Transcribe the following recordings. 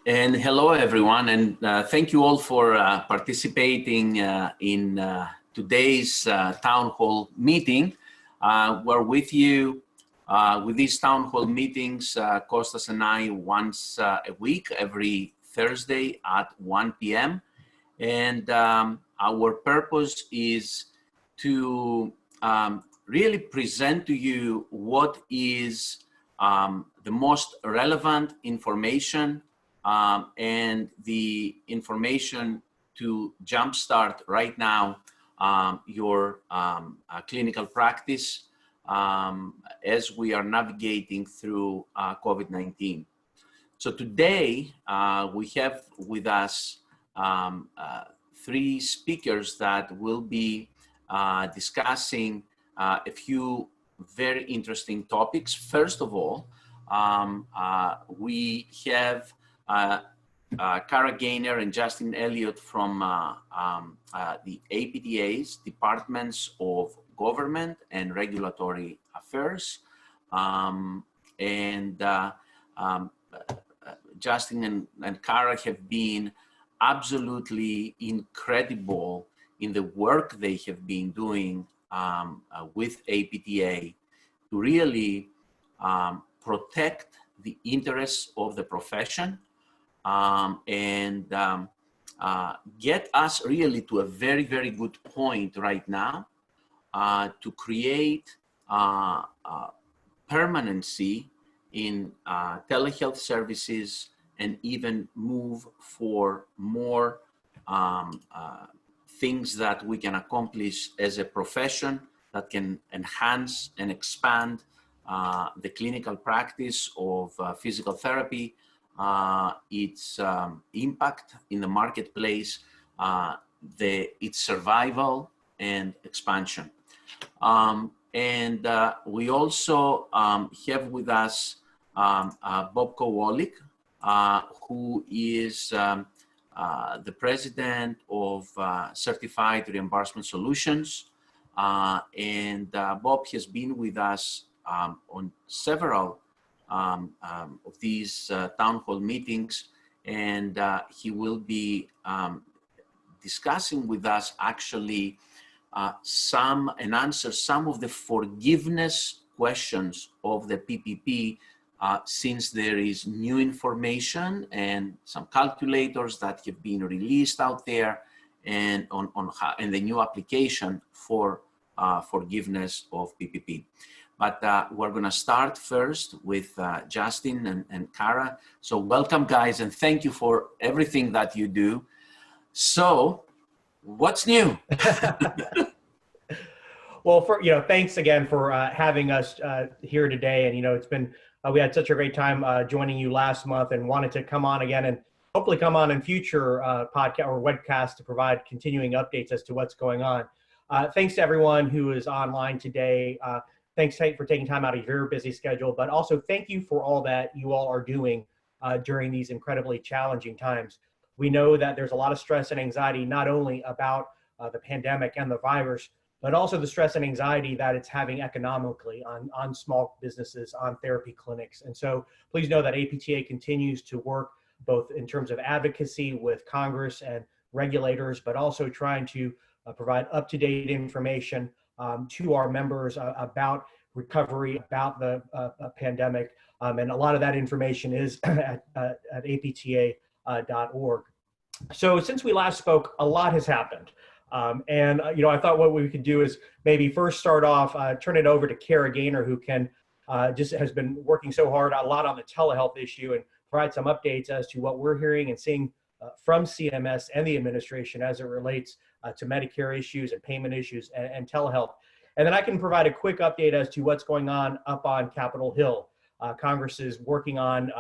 And hello, everyone, and thank you all for participating in today's town hall meeting. We're with you with these town hall meetings, Kostas and I, once a week, every Thursday at 1 p.m. And our purpose is to really present to you what is the most relevant information and the information to jumpstart right now your clinical practice as we are navigating through COVID-19. So today we have with us three speakers that will be discussing a few very interesting topics. First of all, we have Cara Gaynor and Justin Elliott from the APTA's Departments of Government and Regulatory Affairs. Justin and Cara have been absolutely incredible in the work they have been doing with APTA to really protect the interests of the profession and get us really to a very, very good point right now to create permanency in telehealth services and even move for more things that we can accomplish as a profession that can enhance and expand the clinical practice of physical therapy, its impact in the marketplace, its survival and expansion. We also have with us Bob Kowalik, who is the president of Certified Reimbursement Solutions. Bob has been with us on several of these town hall meetings, and he will be discussing with us actually answer some of the forgiveness questions of the PPP since there is new information and some calculators that have been released out there and and the new application for forgiveness of PPP. But we're going to start first with Justin and Cara. So welcome, guys, and thank you for everything that you do. So what's new? Well, thanks again for having us here today. And, it's been, we had such a great time joining you last month and wanted to come on again and hopefully come on in future podcast or webcasts to provide continuing updates as to what's going on. Thanks to everyone who is online today. Thanks for taking time out of your busy schedule, but also thank you for all that you all are doing during these incredibly challenging times. We know that there's a lot of stress and anxiety, not only about the pandemic and the virus, but also the stress and anxiety that it's having economically on small businesses, on therapy clinics. And so please know that APTA continues to work both in terms of advocacy with Congress and regulators, but also trying to provide up-to-date information to our members about recovery, about the pandemic. And a lot of that information is at apta.org. So since we last spoke, a lot has happened. I thought what we could do is maybe first start off, turn it over to Cara Gaynor, who has been working so hard a lot on the telehealth issue and provide some updates as to what we're hearing and seeing from CMS and the administration as it relates to Medicare issues and payment issues and telehealth. And then I can provide a quick update as to what's going on up on Capitol Hill. Congress is working on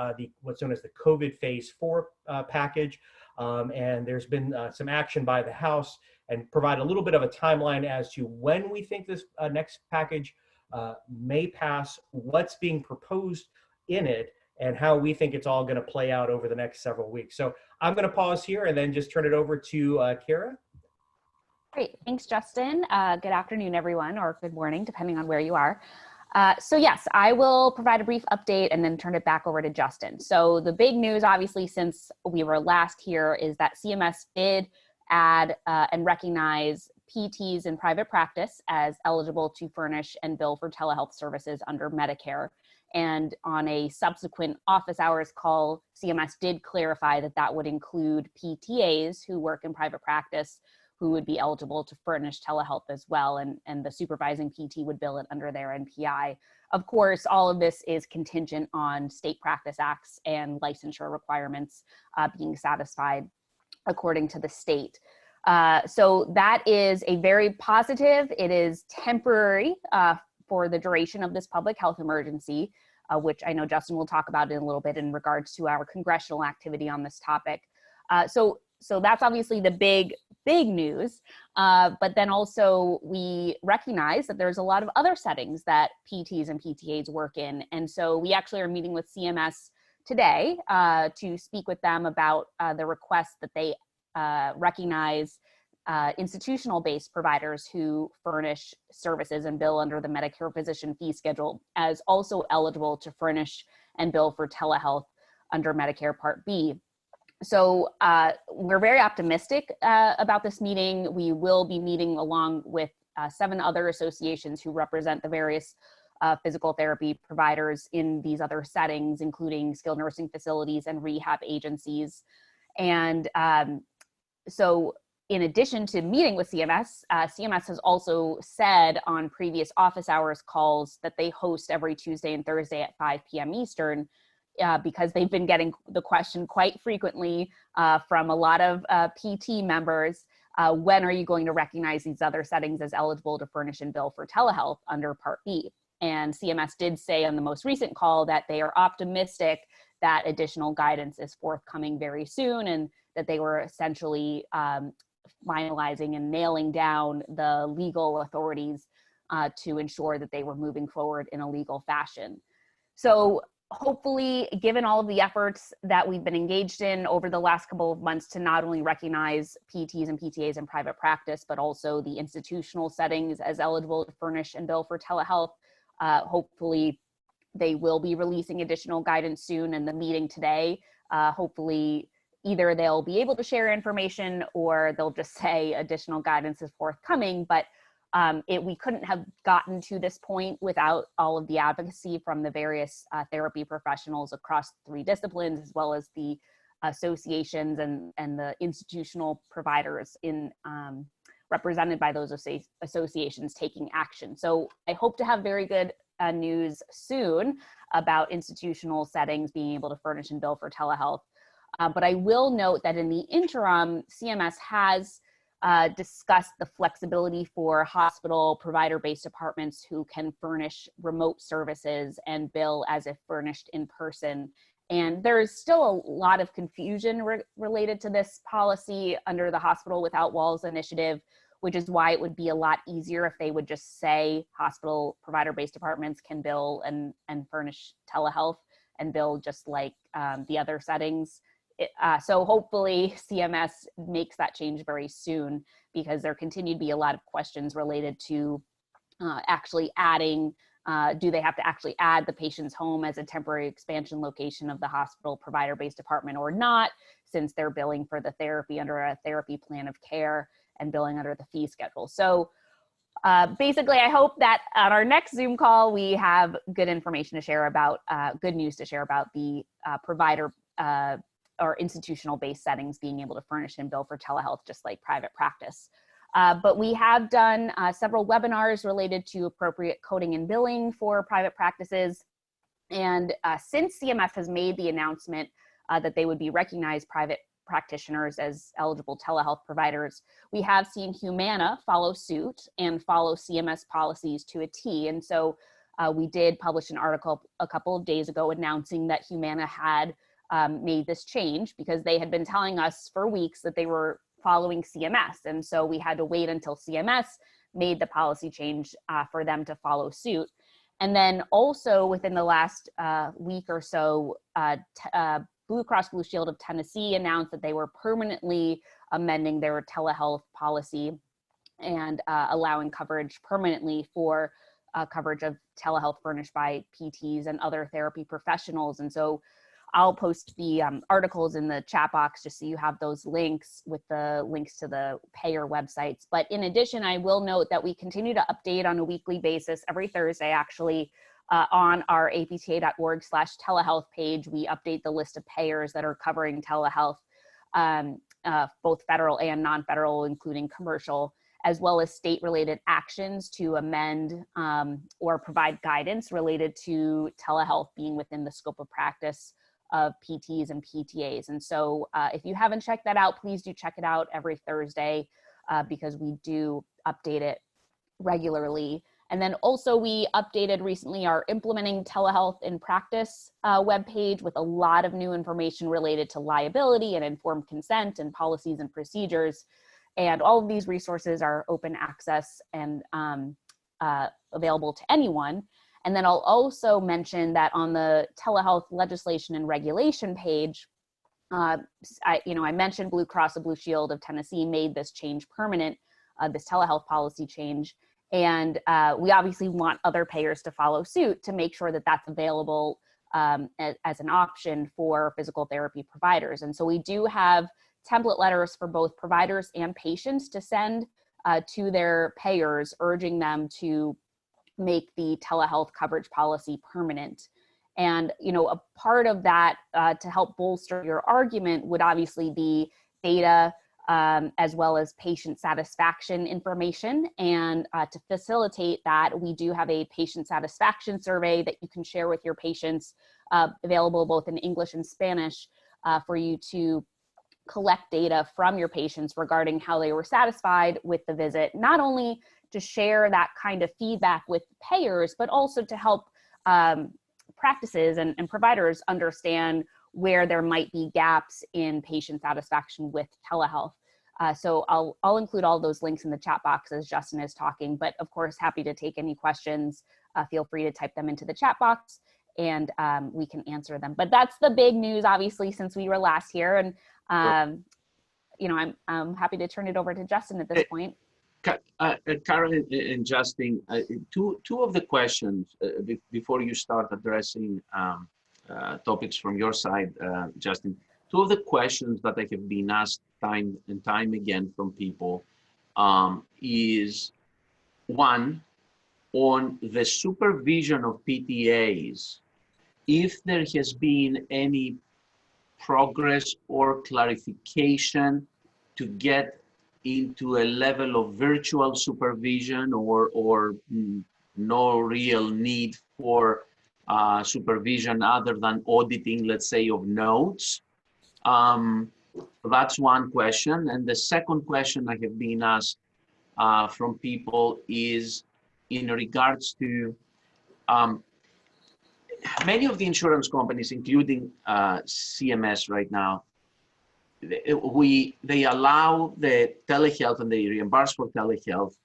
what's known as the COVID Phase 4 package. And there's been some action by the House, and provide a little bit of a timeline as to when we think this next package may pass, what's being proposed in it, and how we think it's all going to play out over the next several weeks. So I'm going to pause here and then just turn it over to Cara. Great, thanks, Justin. Good afternoon, everyone, or good morning, depending on where you are. So yes, I will provide a brief update and then turn it back over to Justin. So the big news, obviously, since we were last here, is that CMS did add and recognize PTs in private practice as eligible to furnish and bill for telehealth services under Medicare. And on a subsequent office hours call, CMS did clarify that that would include PTAs who work in private practice who would be eligible to furnish telehealth as well, and the supervising PT would bill it under their NPI. Of course, all of this is contingent on state practice acts and licensure requirements being satisfied according to the state. So that is a very positive. It is temporary for the duration of this public health emergency, which I know Justin will talk about in a little bit in regards to our congressional activity on this topic. So that's obviously the big news, but then also we recognize that there's a lot of other settings that PTs and PTAs work in. And so we actually are meeting with CMS today to speak with them about the request that they recognize institutional-based providers who furnish services and bill under the Medicare physician fee schedule as also eligible to furnish and bill for telehealth under Medicare Part B. So we're very optimistic about this meeting. We will be meeting along with 7 other associations who represent the various physical therapy providers in these other settings, including skilled nursing facilities and rehab agencies. And so in addition to meeting with CMS, CMS has also said on previous office hours calls that they host every Tuesday and Thursday at 5 p.m. Eastern, because they've been getting the question quite frequently from a lot of PT members, when are you going to recognize these other settings as eligible to furnish and bill for telehealth under Part B? And CMS did say on the most recent call that they are optimistic that additional guidance is forthcoming very soon, and that they were essentially finalizing and nailing down the legal authorities to ensure that they were moving forward in a legal fashion. So hopefully, given all of the efforts that we've been engaged in over the last couple of months to not only recognize PTs and PTAs in private practice, but also the institutional settings as eligible to furnish and bill for telehealth, hopefully they will be releasing additional guidance soon. And the meeting today, hopefully either they'll be able to share information or they'll just say additional guidance is forthcoming. But we couldn't have gotten to this point without all of the advocacy from the various therapy professionals across 3 disciplines, as well as the associations and the institutional providers in represented by those associations taking action. So I hope to have very good news soon about institutional settings being able to furnish and bill for telehealth. But I will note that in the interim, CMS has discussed the flexibility for hospital provider-based departments who can furnish remote services and bill as if furnished in person. And there's still a lot of confusion related to this policy under the Hospital Without Walls initiative, which is why it would be a lot easier if they would just say hospital provider-based departments can bill and furnish telehealth and bill just like the other settings. So hopefully CMS makes that change very soon, because there continue to be a lot of questions related to actually adding, do they have to actually add the patient's home as a temporary expansion location of the hospital provider-based department or not, since they're billing for the therapy under a therapy plan of care and billing under the fee schedule. So basically, I hope that on our next Zoom call, we have good information to share about, good news to share about the provider or institutional-based settings being able to furnish and bill for telehealth, just like private practice. But we have done several webinars related to appropriate coding and billing for private practices. And since CMS has made the announcement that they would be recognized private practitioners as eligible telehealth providers, we have seen Humana follow suit and follow CMS policies to a T. And so we did publish an article a couple of days ago announcing that Humana had made this change, because they had been telling us for weeks that they were following CMS. And so we had to wait until CMS made the policy change for them to follow suit. And then also within the last week or so, Blue Cross Blue Shield of Tennessee announced that they were permanently amending their telehealth policy and allowing coverage permanently for coverage of telehealth furnished by PTs and other therapy professionals. And so I'll post the articles in the chat box just so you have those links with the links to the payer websites. But in addition, I will note that we continue to update on a weekly basis, every Thursday actually, on our apta.org/telehealth page. We update the list of payers that are covering telehealth, both federal and non-federal, including commercial, as well as state-related actions to amend or provide guidance related to telehealth being within the scope of practice of PTs and PTAs. And so if you haven't checked that out, please do check it out every Thursday because we do update it regularly. And then also we updated recently our Implementing Telehealth in Practice webpage with a lot of new information related to liability and informed consent and policies and procedures. And all of these resources are open access and available to anyone. And then I'll also mention that on the telehealth legislation and regulation page, I mentioned Blue Cross and Blue Shield of Tennessee made this change permanent, this telehealth policy change. And we obviously want other payers to follow suit to make sure that that's available as an option for physical therapy providers. And so we do have template letters for both providers and patients to send to their payers, urging them to make the telehealth coverage policy permanent. And, a part of that to help bolster your argument would obviously be data as well as patient satisfaction information. And to facilitate that, we do have a patient satisfaction survey that you can share with your patients, available both in English and Spanish, for you to collect data from your patients regarding how they were satisfied with the visit, not only to share that kind of feedback with payers, but also to help practices and providers understand where there might be gaps in patient satisfaction with telehealth. So I'll include all those links in the chat box as Justin is talking, but of course, happy to take any questions. Feel free to type them into the chat box and we can answer them. But that's the big news, obviously, since we were last here. And, I'm happy to turn it over to Justin at this point. Karen and Justin, two of the questions before you start addressing topics from your side, Justin, two of the questions that I have been asked time and time again from people is one, on the supervision of PTAs, if there has been any progress or clarification to get into a level of virtual supervision or no real need for supervision other than auditing, let's say, of notes. That's one question. And the second question I have been asked from people is in regards to many of the insurance companies, including CMS right now, they allow the telehealth and they reimburse for telehealth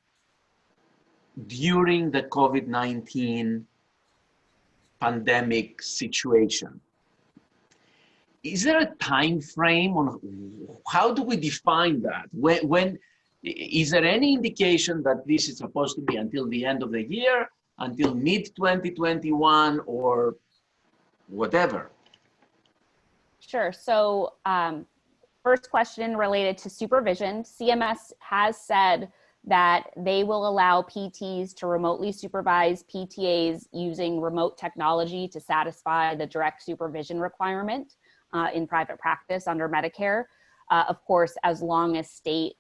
during the COVID-19 pandemic situation. Is there a time frame on how do we define that? When is there any indication that this is supposed to be until the end of the year, until mid-2021, or whatever? Sure. So first question related to supervision. CMS has said that they will allow PTs to remotely supervise PTAs using remote technology to satisfy the direct supervision requirement in private practice under Medicare. Of course, as long as state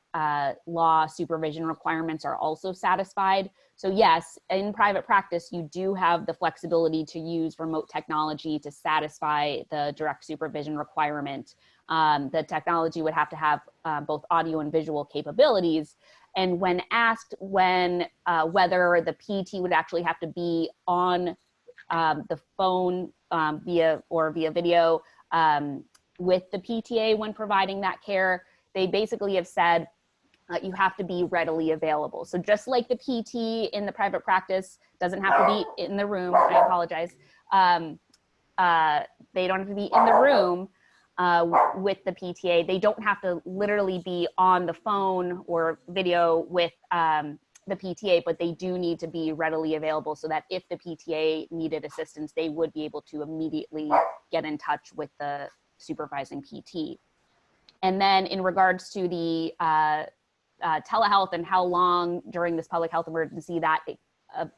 law supervision requirements are also satisfied. So yes, in private practice, you do have the flexibility to use remote technology to satisfy the direct supervision requirement. The technology would have to have both audio and visual capabilities. And when asked whether the PT would actually have to be on the phone via video with the PTA when providing that care, they basically have said you have to be readily available. So just like the PT in the private practice doesn't have to be in the room, I apologize, they don't have to be in the room with the PTA. They don't have to literally be on the phone or video with the PTA, but they do need to be readily available so that if the PTA needed assistance, they would be able to immediately get in touch with the supervising PT. And then in regards to the telehealth and how long during this public health emergency that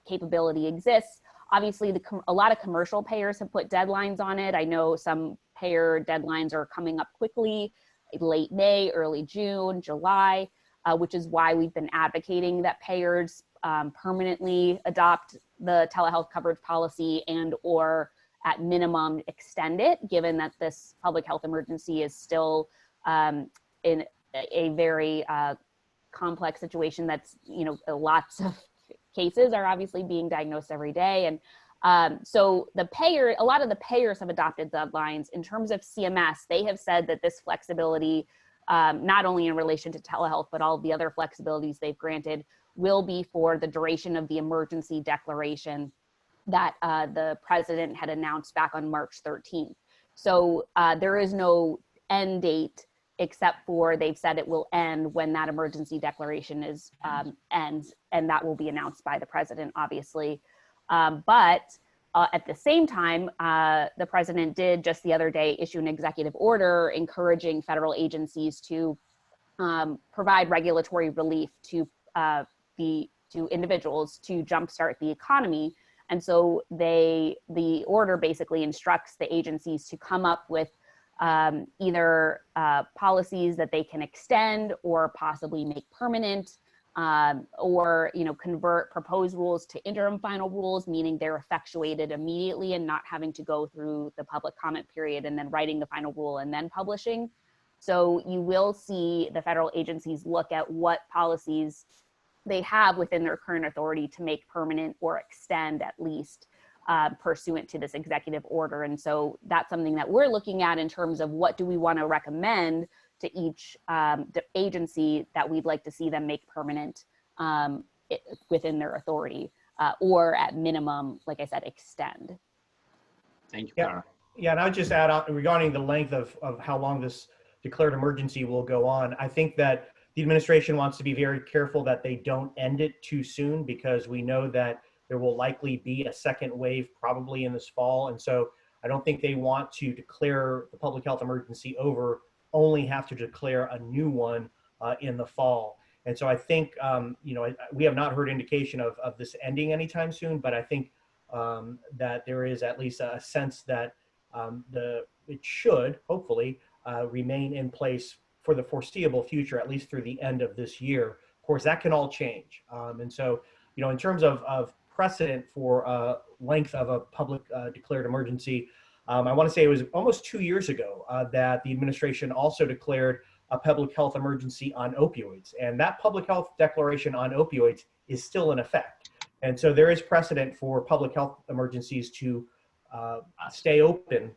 capability exists, obviously a lot of commercial payers have put deadlines on it. I know some payer deadlines are coming up quickly, late May, early June, July, which is why we've been advocating that payers permanently adopt the telehealth coverage policy and or at minimum extend it, given that this public health emergency is still in a very complex situation that's, lots of cases are obviously being diagnosed every day. And so a lot of the payers have adopted deadlines. In terms of CMS, they have said that this flexibility, not only in relation to telehealth, but all of the other flexibilities they've granted will be for the duration of the emergency declaration that the president had announced back on March 13th. So there is no end date, except for they've said it will end when that emergency declaration ends, and that will be announced by the president, obviously. But at the same time, the president did just the other day issue an executive order encouraging federal agencies to provide regulatory relief to individuals to jumpstart the economy. And so the order basically instructs the agencies to come up with either policies that they can extend or possibly make permanent, or convert proposed rules to interim final rules, meaning they're effectuated immediately and not having to go through the public comment period and then writing the final rule and then publishing. So you will see the federal agencies look at what policies they have within their current authority to make permanent or extend at least pursuant to this executive order. And so that's something that we're looking at in terms of what do we want to recommend to each agency that we'd like to see them make permanent within their authority, or at minimum, like I said, extend. Thank you, Kara. Yeah, and I would just add on regarding the length of how long this declared emergency will go on. I think that the administration wants to be very careful that they don't end it too soon, because we know that there will likely be a second wave probably in this fall. And so I don't think they want to declare the public health emergency over, only have to declare a new one in the fall. And so I think, we have not heard indication of this ending anytime soon, but I think that there is at least a sense that it should hopefully remain in place for the foreseeable future, at least through the end of this year. Of course, that can all change. And so, in terms of precedent for length of a public declared emergency, I want to say it was almost 2 years ago that the administration also declared a public health emergency on opioids. And that public health declaration on opioids is still in effect. And so there is precedent for public health emergencies to stay open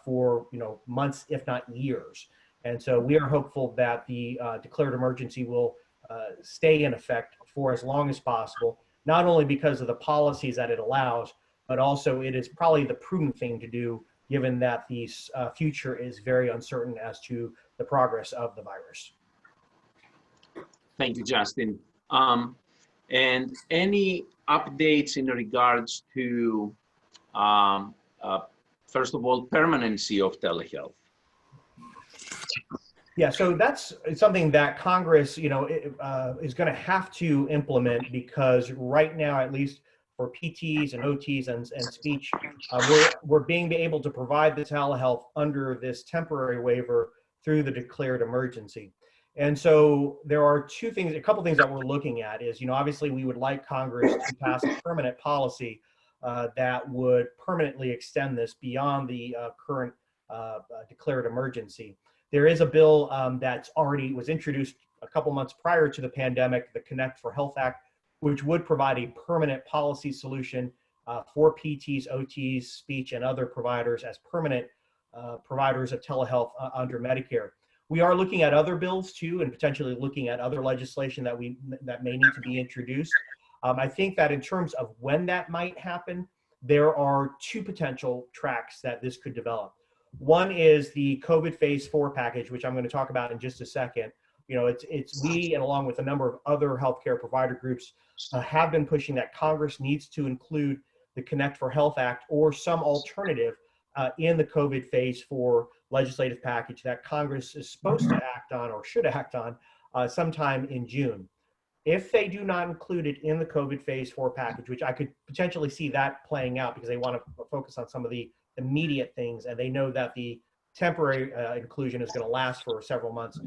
for months, if not years. And so we are hopeful that the declared emergency will stay in effect for as long as possible, not only because of the policies that it allows, but also it is probably the prudent thing to do, given that the future is very uncertain as to the progress of the virus. Thank you, Justin. And any updates in regards to, first of all, permanency of telehealth? Yeah, so that's something that Congress, is going to have to implement, because right now, at least for PTs and OTs and speech, we're being able to provide the telehealth under this temporary waiver through the declared emergency. And so there are a couple things that we're looking at is, obviously we would like Congress to pass a permanent policy that would permanently extend this beyond the current declared emergency. There is a bill that's already was introduced a couple months prior to the pandemic, the Connect for Health Act, which would provide a permanent policy solution for PTs, OTs, speech, and other providers as permanent providers of telehealth under Medicare. We are looking at other bills too, and potentially looking at other legislation that may need to be introduced. I think that in terms of when that might happen, there are two potential tracks that this could develop. One is the COVID phase 4 package, which I'm going to talk about in just a second. it's we, and along with a number of other healthcare provider groups, have been pushing that Congress needs to include the Connect for Health Act or some alternative in the COVID phase for legislative package that Congress is supposed to act on or should act on sometime in June. If they do not include it in the COVID phase 4 package, which I could potentially see that playing out because they want to focus on some of the immediate things and they know that the temporary inclusion is going to last for several months,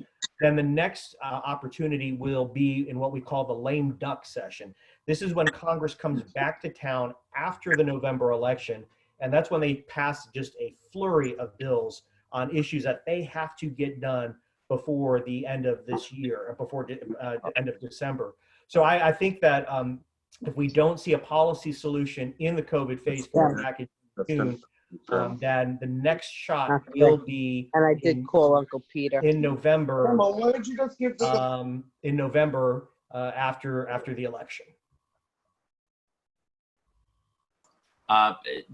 then the next opportunity will be in what we call the lame duck session. This is when Congress comes back to town after the November election, and that's when they pass just a flurry of bills on issues that they have to get done before the end of this year, or before the end of December. So I think that if we don't see a policy solution in the COVID phase 4 package in June, then the next shot will be. And I did call Uncle Peter in November. Emma, why don't you just give In November after the election.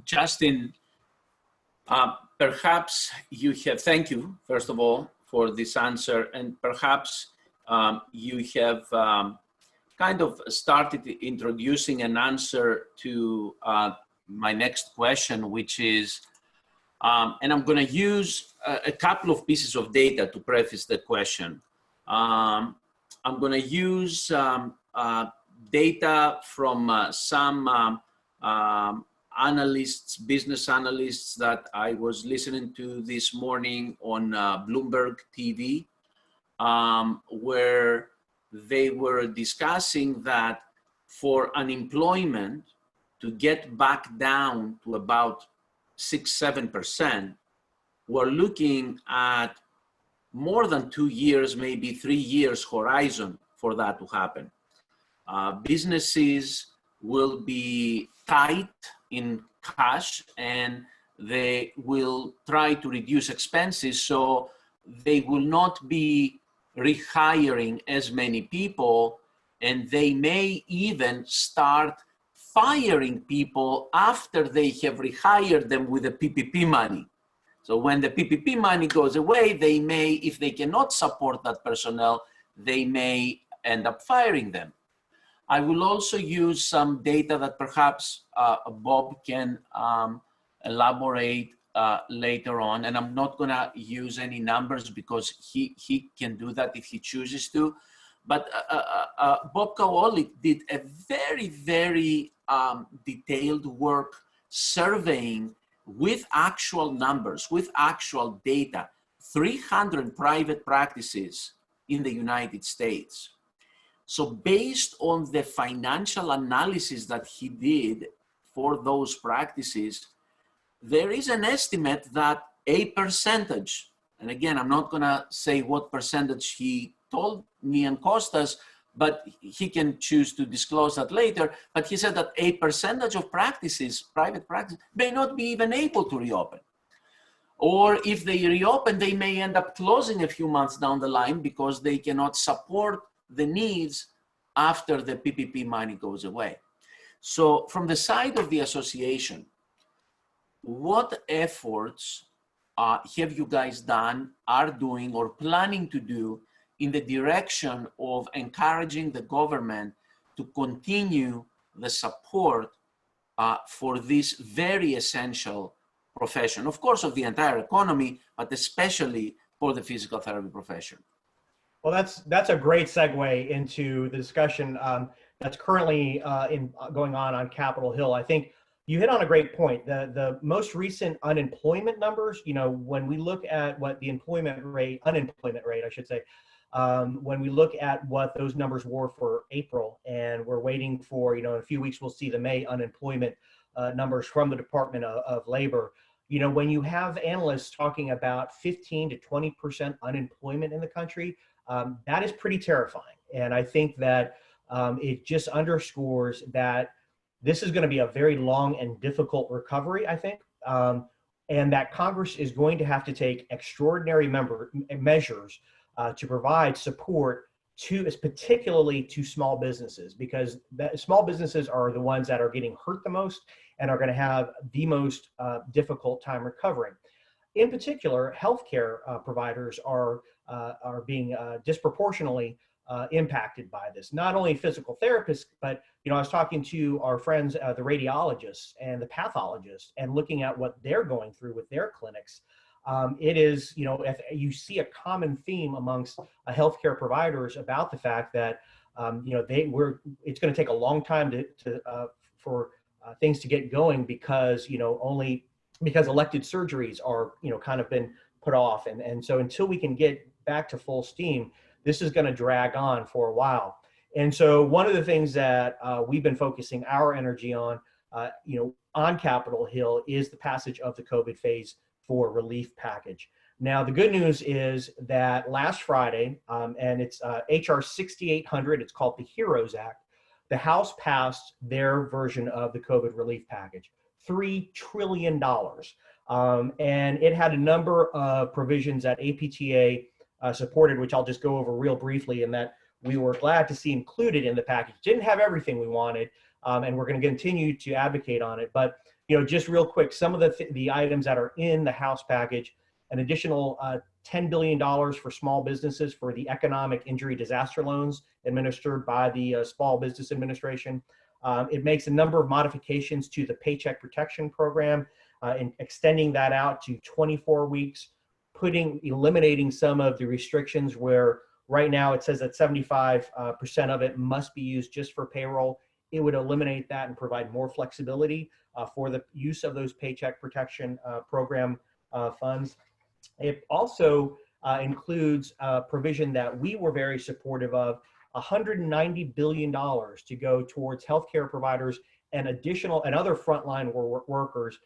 Justin, perhaps you have, thank you, first of all, for this answer, and perhaps you have kind of started introducing an answer to my next question, which is, and I'm going to use a couple of pieces of data to preface the question. I'm going to use data from some analysts, business analysts that I was listening to this morning on Bloomberg TV, where they were discussing that for unemployment to get back down to about 6-7%, we're looking at more than 2 years, maybe 3 years horizon for that to happen. Businesses will be tight in cash and they will try to reduce expenses, so they will not be rehiring as many people, and they may even start firing people after they have rehired them with the PPP money. So when the PPP money goes away, they may, if they cannot support that personnel, they may end up firing them. I will also use some data that perhaps Bob can elaborate later on, and I'm not gonna use any numbers because he can do that if he chooses to. But Bob Kawolik did a very, very detailed work surveying with actual numbers, with actual data, 300 private practices in the United States. So based on the financial analysis that he did for those practices, there is an estimate that a percentage, and again, I'm not gonna say what percentage he told me and Costas, but he can choose to disclose that later, but he said that a percentage of practices, private practices, may not be even able to reopen. Or if they reopen, they may end up closing a few months down the line because they cannot support the needs after the PPP money goes away. So from the side of the association, what efforts have you guys done, are doing, or planning to do in the direction of encouraging the government to continue the support for this very essential profession, of course, of the entire economy, but especially for the physical therapy profession? Well, that's a great segue into the discussion that's currently going on Capitol Hill. I think you hit on a great point. The most recent unemployment numbers, you know, when we look at what the unemployment rate, I should say, when we look at what those numbers were for April, and we're waiting for, you know, in a few weeks, we'll see the May unemployment numbers from the Department of Labor. You know, when you have analysts talking about 15 to 20% unemployment in the country, that is pretty terrifying. And I think that it just underscores that this is going to be a very long and difficult recovery, I think, and that Congress is going to have to take extraordinary measures to provide support to, particularly to small businesses, because small businesses are the ones that are getting hurt the most and are going to have the most difficult time recovering. in particular, healthcare providers are being disproportionately impacted by this. Not only physical therapists, but I was talking to our friends, the radiologists and the pathologists, and looking at what they're going through with their clinics. It is, if you see a common theme amongst healthcare providers about the fact that it's going to take a long time for things to get going because because elected surgeries are kind of been put off, and so until we can get back to full steam, this is going to drag on for a while. And so one of the things that we've been focusing our energy on, on Capitol Hill, is the passage of the COVID Phase 4 relief package. Now, the good news is that last Friday, and it's HR 6800, it's called the HEROES Act, the House passed their version of the COVID relief package, $3 trillion. And it had a number of provisions that APTA supported, which I'll just go over real briefly, and that we were glad to see included in the package. Didn't have everything we wanted, and we're going to continue to advocate on it. But just real quick, some of the items that are in the House package: an additional $10 billion for small businesses for the economic injury disaster loans administered by the Small Business Administration. It makes a number of modifications to the Paycheck Protection Program, and extending that out to 24 weeks, eliminating some of the restrictions where right now it says that 75% of it must be used just for payroll. It would eliminate that and provide more flexibility for the use of those Paycheck Protection Program funds. It also includes a provision that we were very supportive of, $190 billion to go towards healthcare providers and other frontline workers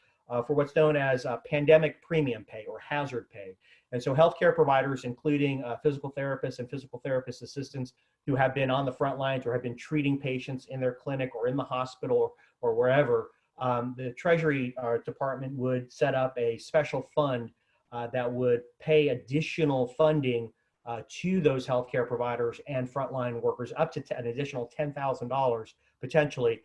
for what's known as pandemic premium pay or hazard pay. And so healthcare providers, including physical therapists and physical therapist assistants who have been on the front lines or have been treating patients in their clinic or in the hospital or wherever, the Treasury Department would set up a special fund that would pay additional funding to those healthcare providers and frontline workers up to an additional $10,000 potentially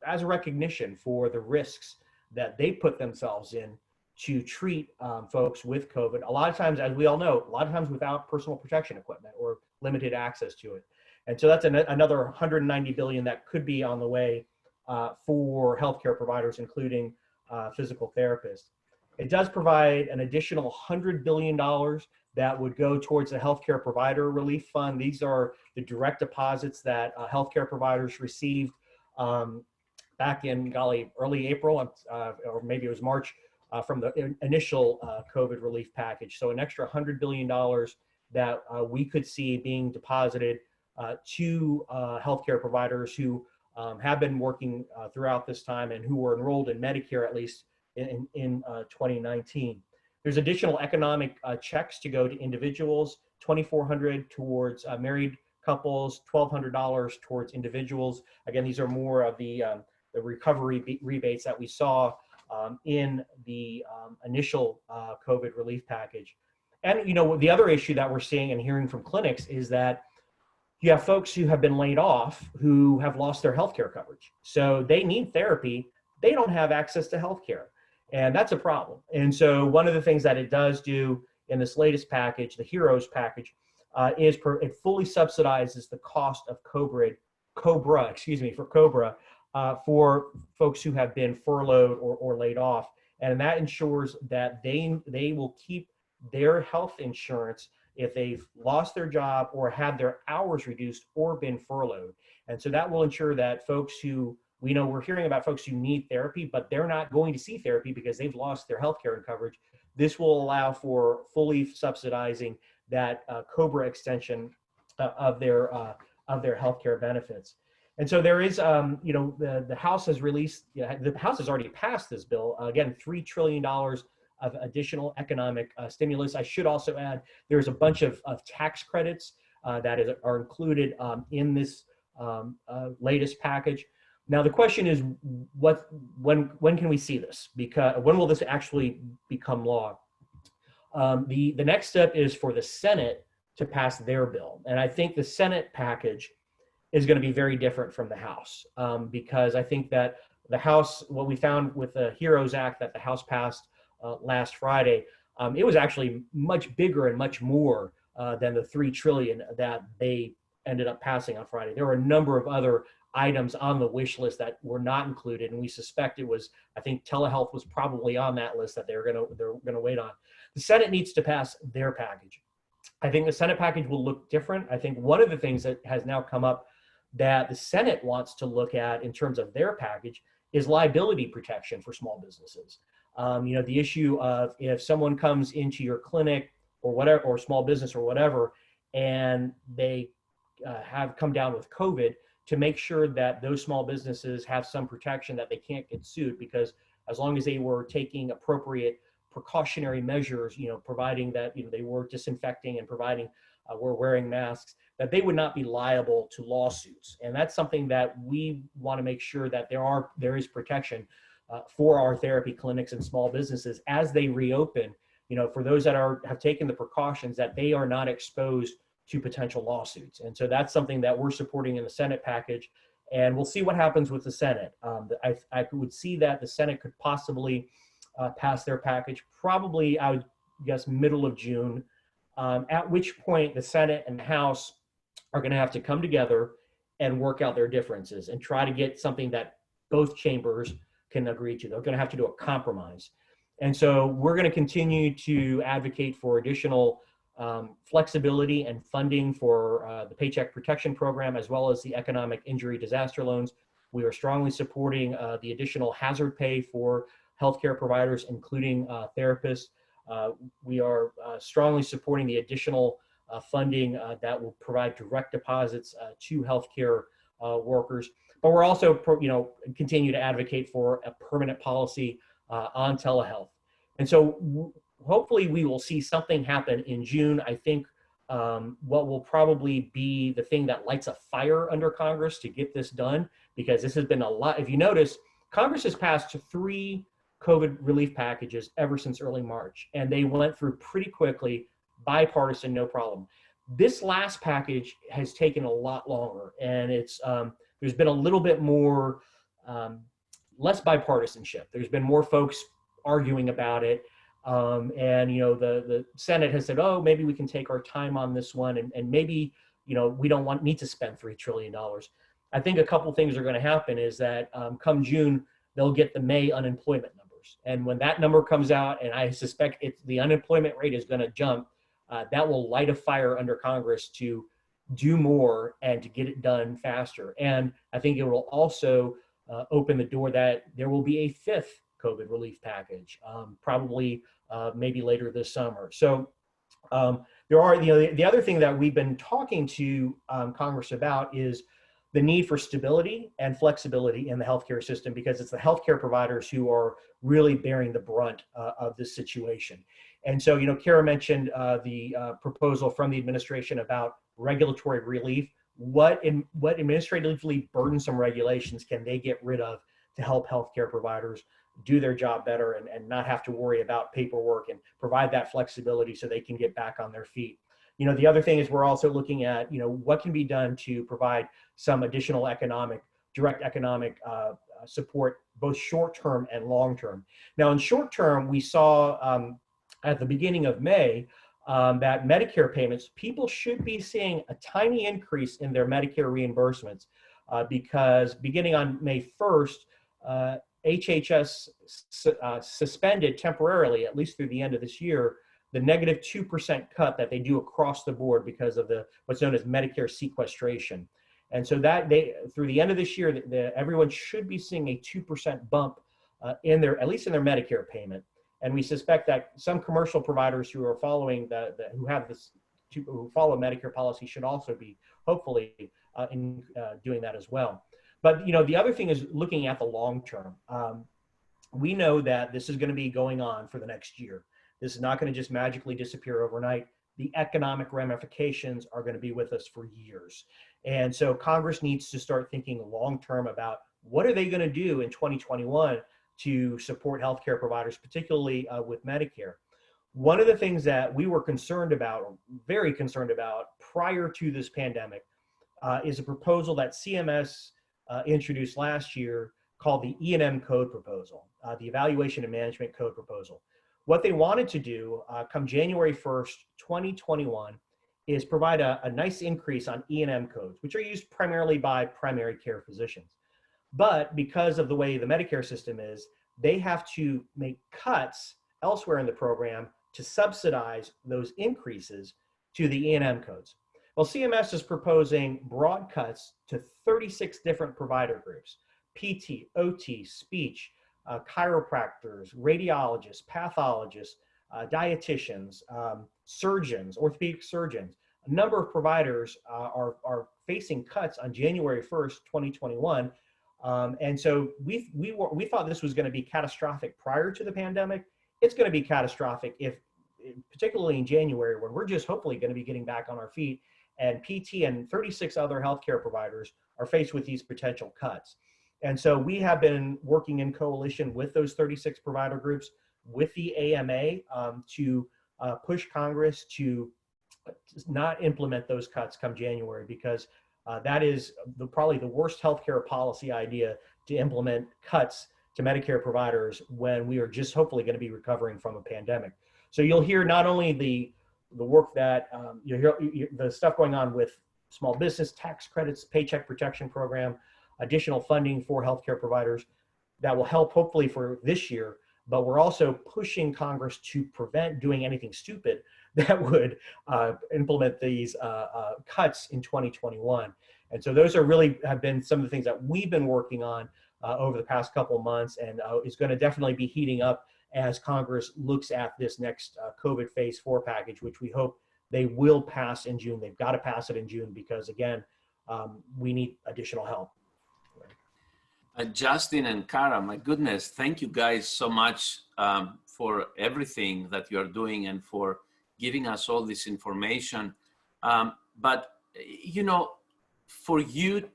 as a recognition for the risks that they put themselves in to treat folks with COVID. A lot of times, as we all know, without personal protection equipment or limited access to it. And so that's another $190 billion that could be on the way for healthcare providers, including physical therapists. It does provide an additional $100 billion that would go towards the healthcare provider relief fund. These are the direct deposits that healthcare providers received back in early April, or maybe it was March, from the initial COVID relief package. So an extra $100 billion that we could see being deposited to healthcare providers who have been working throughout this time and who were enrolled in Medicare, at least in 2019. There's additional economic checks to go to individuals, $2,400 towards married couples, $1,200 towards individuals. Again, these are more of the recovery rebates that we saw in the initial COVID relief package. And the other issue that we're seeing and hearing from clinics is that you have folks who have been laid off who have lost their healthcare coverage. So they need therapy. They don't have access to healthcare. And that's a problem. And so one of the things that it does do in this latest package, the HEROES package, is it fully subsidizes the cost of COBRA for folks who have been furloughed or laid off. And that ensures that they will keep their health insurance if they've lost their job or had their hours reduced or been furloughed. And so that will ensure that folks who, we're hearing about folks who need therapy, but they're not going to see therapy because they've lost their healthcare coverage. This will allow for fully subsidizing that COBRA extension of their healthcare benefits. And so there is, the House has released, the House has already passed this bill. Again, $3 trillion of additional economic stimulus. I should also add, there's a bunch of tax credits that are included in this latest package. Now, the question is, when can we see this? Because when will this actually become law? The next step is for the Senate to pass their bill. And I think the Senate package is going to be very different from the House, because I think that the House, what we found with the HEROES Act that the House passed last Friday. It was actually much bigger and much more than the $3 trillion that they ended up passing on Friday. There were a number of other items on the wish list that were not included, and we suspect it was, I think telehealth was probably on that list that they're gonna wait on. The Senate needs to pass their package. I think the Senate package will look different. I think one of the things that has now come up that the Senate wants to look at in terms of their package is liability protection for small businesses. The issue of if someone comes into your clinic or whatever, or small business or whatever, and they have come down with COVID, to make sure that those small businesses have some protection that they can't get sued, because as long as they were taking appropriate precautionary measures, providing that, they were disinfecting and providing, were wearing masks, that they would not be liable to lawsuits. And that's something that we want to make sure that there is protection for our therapy clinics and small businesses as they reopen, for those that have taken the precautions, that they are not exposed to potential lawsuits. And so that's something that we're supporting in the Senate package, and we'll see what happens with the Senate. I would see that the Senate could possibly pass their package, probably, I would guess, middle of June, at which point the Senate and the House are gonna have to come together and work out their differences and try to get something that both chambers can agree to. They're gonna have to do a compromise. And so we're gonna continue to advocate for additional flexibility and funding for the Paycheck Protection Program, as well as the economic injury disaster loans. We are strongly supporting the additional hazard pay for healthcare providers, including therapists. We are strongly supporting the additional funding that will provide direct deposits to healthcare workers. But we're also, continue to advocate for a permanent policy on telehealth. And so hopefully we will see something happen in June. I think what will probably be the thing that lights a fire under Congress to get this done, because this has been a lot. If you notice, Congress has passed 3 COVID relief packages ever since early March, and they went through pretty quickly, bipartisan, no problem. This last package has taken a lot longer, and it's there's been a little bit more, less bipartisanship. There's been more folks arguing about it. And the Senate has said, oh, maybe we can take our time on this one, and maybe we don't need to spend $3 trillion. I think a couple things are going to happen is that come June, they'll get the May unemployment numbers, and when that number comes out, and I suspect the unemployment rate is going to jump, that will light a fire under Congress to do more and to get it done faster. And I think it will also open the door that there will be a 5th COVID relief package, probably maybe later this summer. So there are, the other thing that we've been talking to Congress about is the need for stability and flexibility in the healthcare system, because it's the healthcare providers who are really bearing the brunt of this situation. And so, Kara mentioned the proposal from the administration about regulatory relief. What administratively burdensome regulations can they get rid of to help healthcare providers do their job better and not have to worry about paperwork, and provide that flexibility so they can get back on their feet? The other thing is we're also looking at, what can be done to provide some additional direct economic support, both short-term and long-term. Now, in short-term, we saw at the beginning of May that Medicare payments, people should be seeing a tiny increase in their Medicare reimbursements because beginning on May 1st, HHS suspended temporarily, at least through the end of this year, the negative 2% cut that they do across the board because of what's known as Medicare sequestration. And so that through the end of this year, everyone should be seeing a 2% bump at least in their Medicare payment. And we suspect that some commercial providers who are following who follow Medicare policy should also be hopefully doing that as well. But the other thing is looking at the long term. We know that this is going to be going on for the next year. This is not going to just magically disappear overnight. The economic ramifications are going to be with us for years. And so Congress needs to start thinking long term about what are they going to do in 2021 to support healthcare providers, particularly with Medicare. One of the things that we were concerned about, or very concerned about prior to this pandemic, is a proposal that CMS introduced last year called the E&M code proposal, the Evaluation and Management Code proposal. what they wanted to do come January 1st, 2021, is provide a nice increase on E&M codes, which are used primarily by primary care physicians. But because of the way the Medicare system is, they have to make cuts elsewhere in the program to subsidize those increases to the E&M codes. Well, CMS is proposing broad cuts to 36 different provider groups: PT, OT, speech, chiropractors, radiologists, pathologists, dietitians, surgeons, orthopedic surgeons. A number of providers are facing cuts on January 1st, 2021. And so we thought this was going to be catastrophic prior to the pandemic. It's going to be catastrophic particularly in January, when we're just hopefully going to be getting back on our feet, and PT and 36 other healthcare providers are faced with these potential cuts. And so we have been working in coalition with those 36 provider groups, with the AMA, to push Congress to not implement those cuts come January, because that is probably the worst healthcare policy idea, to implement cuts to Medicare providers when we are just hopefully going to be recovering from a pandemic. So you'll hear not only the work that you'll hear the stuff going on with small business tax credits, paycheck protection program, additional funding for healthcare providers that will help hopefully for this year, but we're also pushing Congress to prevent doing anything stupid that would implement these cuts in 2021. And so those have been some of the things that we've been working on over the past couple of months, and is going to definitely be heating up as Congress looks at this next COVID phase 4 package, which we hope they will pass in June. They've got to pass it in June because, again, we need additional help. Justin and Cara, my goodness, thank you guys so much for everything that you are doing and for giving us all this information. But, you know, for you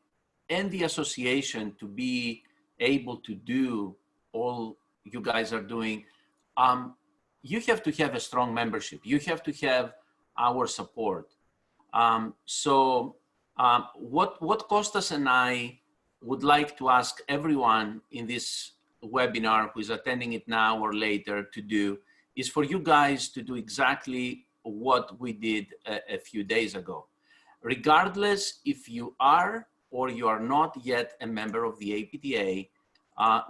and the association to be able to do all you guys are doing, you have to have a strong membership. You have to have our support. So what Costas and I would like to ask everyone in this webinar who is attending it now or later to do is for you guys to do exactly what we did a few days ago. Regardless if you are or you are not yet a member of the APTA,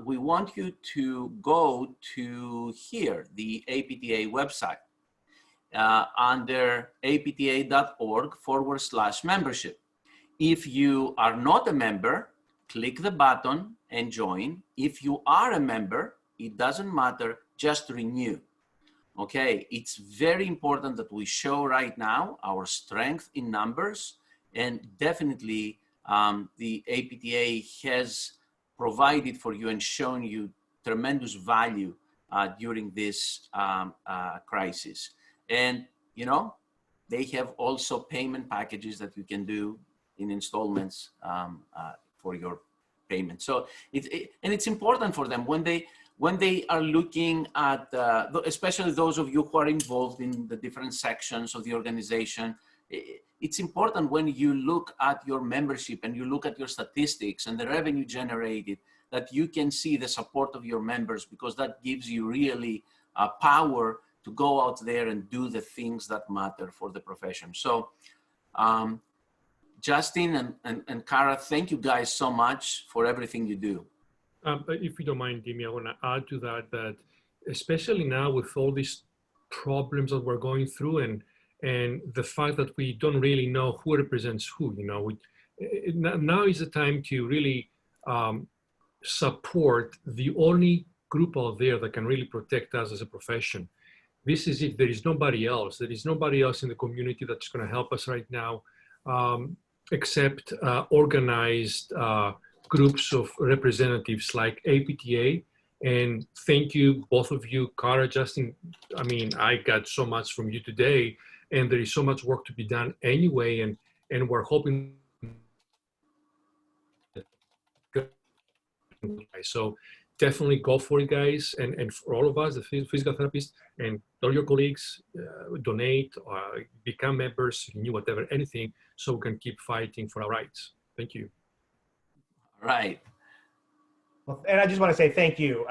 we want you to go to here, the APTA website, under apta.org/membership. If you are not a member, click the button and join. If you are a member, it doesn't matter, just renew. Okay, it's very important that we show right now our strength in numbers, and definitely the APTA has provided for you and shown you tremendous value during this crisis. And, you know, they have also payment packages that you can do in installments for your payment. So it's important for them when they are looking at, especially those of you who are involved in the different sections of the organization, it's important when you look at your membership and you look at your statistics and the revenue generated, that you can see the support of your members, because that gives you really power to go out there and do the things that matter for the profession. So Justin and Cara, thank you guys so much for everything you do. If you don't mind, Dimi, I want to add to that especially now with all these problems that we're going through, and the fact that we don't really know who represents who, you know, now is the time to really support the only group out there that can really protect us as a profession. This is it. There is nobody else. There is nobody else in the community that's going to help us right now, except organized groups of representatives like APTA. And thank you, both of you, Cara, Justin. I mean, I got so much from you today, and there is so much work to be done anyway, and we're hoping. So definitely go for it, guys, and for all of us, the physical therapists, and all your colleagues, donate, become members, renew, whatever, anything, so we can keep fighting for our rights. Thank you. Right. Well, and I just want to say thank you.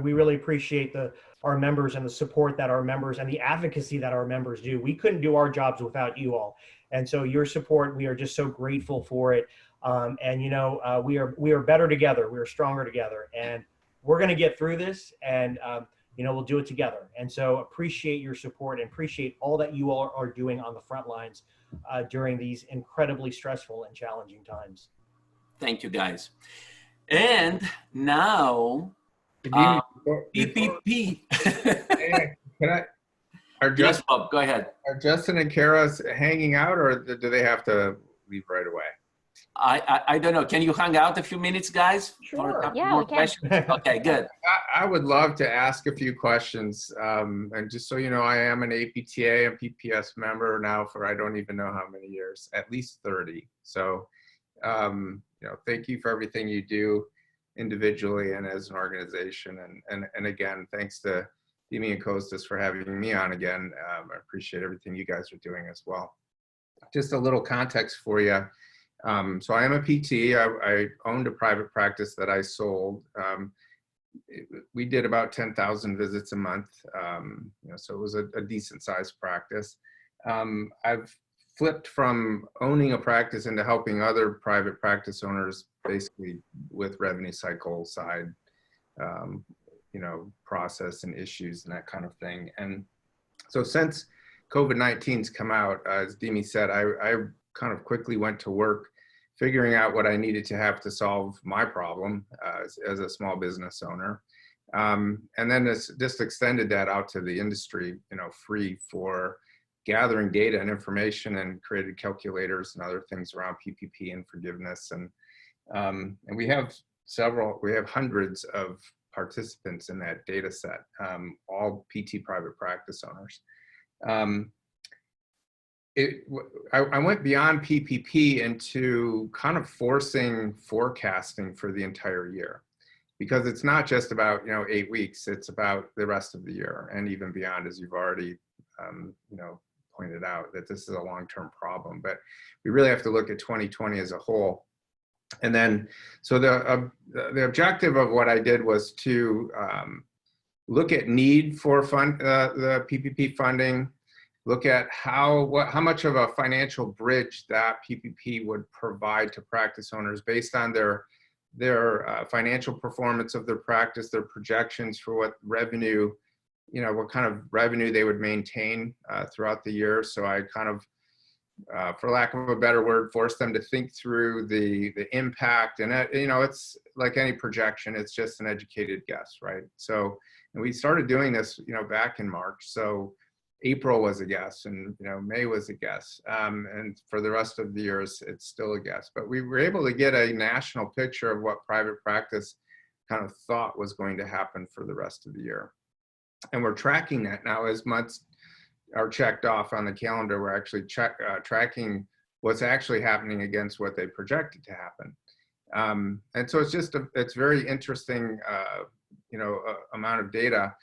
We really appreciate our members and the support that our members and the advocacy that our members do. We couldn't do our jobs without you all. And so your support, we are just so grateful for it. And we are better together. We are stronger together, and we're going to get through this, and we'll do it together. And so appreciate your support and appreciate all that you all are doing on the front lines during these incredibly stressful and challenging times. Thank you, guys. And now, PPP. Yes, Bob, go ahead. Are Justin and Kara hanging out, or do they have to leave right away? I don't know. Can you hang out a few minutes, guys? Sure. Yeah, we can. Okay, good. I would love to ask a few questions. And just so you know, I am an APTA and PPS member now for I don't even know how many years, at least 30. So, thank you for everything you do individually and as an organization. And again, thanks to Dimi and Kostas for having me on again. I appreciate everything you guys are doing as well. Just a little context for you. So I am a PT. I owned a private practice that I sold. We did about 10,000 visits a month. So it was a decent sized practice. I've flipped from owning a practice into helping other private practice owners basically with revenue cycle side, process and issues and that kind of thing. And so since COVID-19's come out, as Dimi said, I kind of quickly went to work figuring out what I needed to have to solve my problem as a small business owner. And then just extended that out to the industry, free for gathering data and information, and created calculators and other things around PPP and forgiveness. And we have hundreds of participants in that data set, all PT private practice owners. I went beyond PPP into kind of forcing forecasting for the entire year, because it's not just about 8 weeks, it's about the rest of the year and even beyond, as you've already pointed out, that this is a long-term problem. But we really have to look at 2020 as a whole. And then, so the objective of what I did was to look at need for the PPP funding, look at how much of a financial bridge that PPP would provide to practice owners based on their financial performance of their practice, their projections for what revenue, what kind of revenue they would maintain throughout the year. So I kind of, for lack of a better word, forced them to think through the impact. And it's like any projection, it's just an educated guess, right? So, and we started doing this, back in March. So April was a guess, and May was a guess, and for the rest of the year it's still a guess. But we were able to get a national picture of what private practice kind of thought was going to happen for the rest of the year, and we're tracking that now. As months are checked off on the calendar, we're actually tracking what's actually happening against what they projected to happen. And so it's very interesting, amount of data.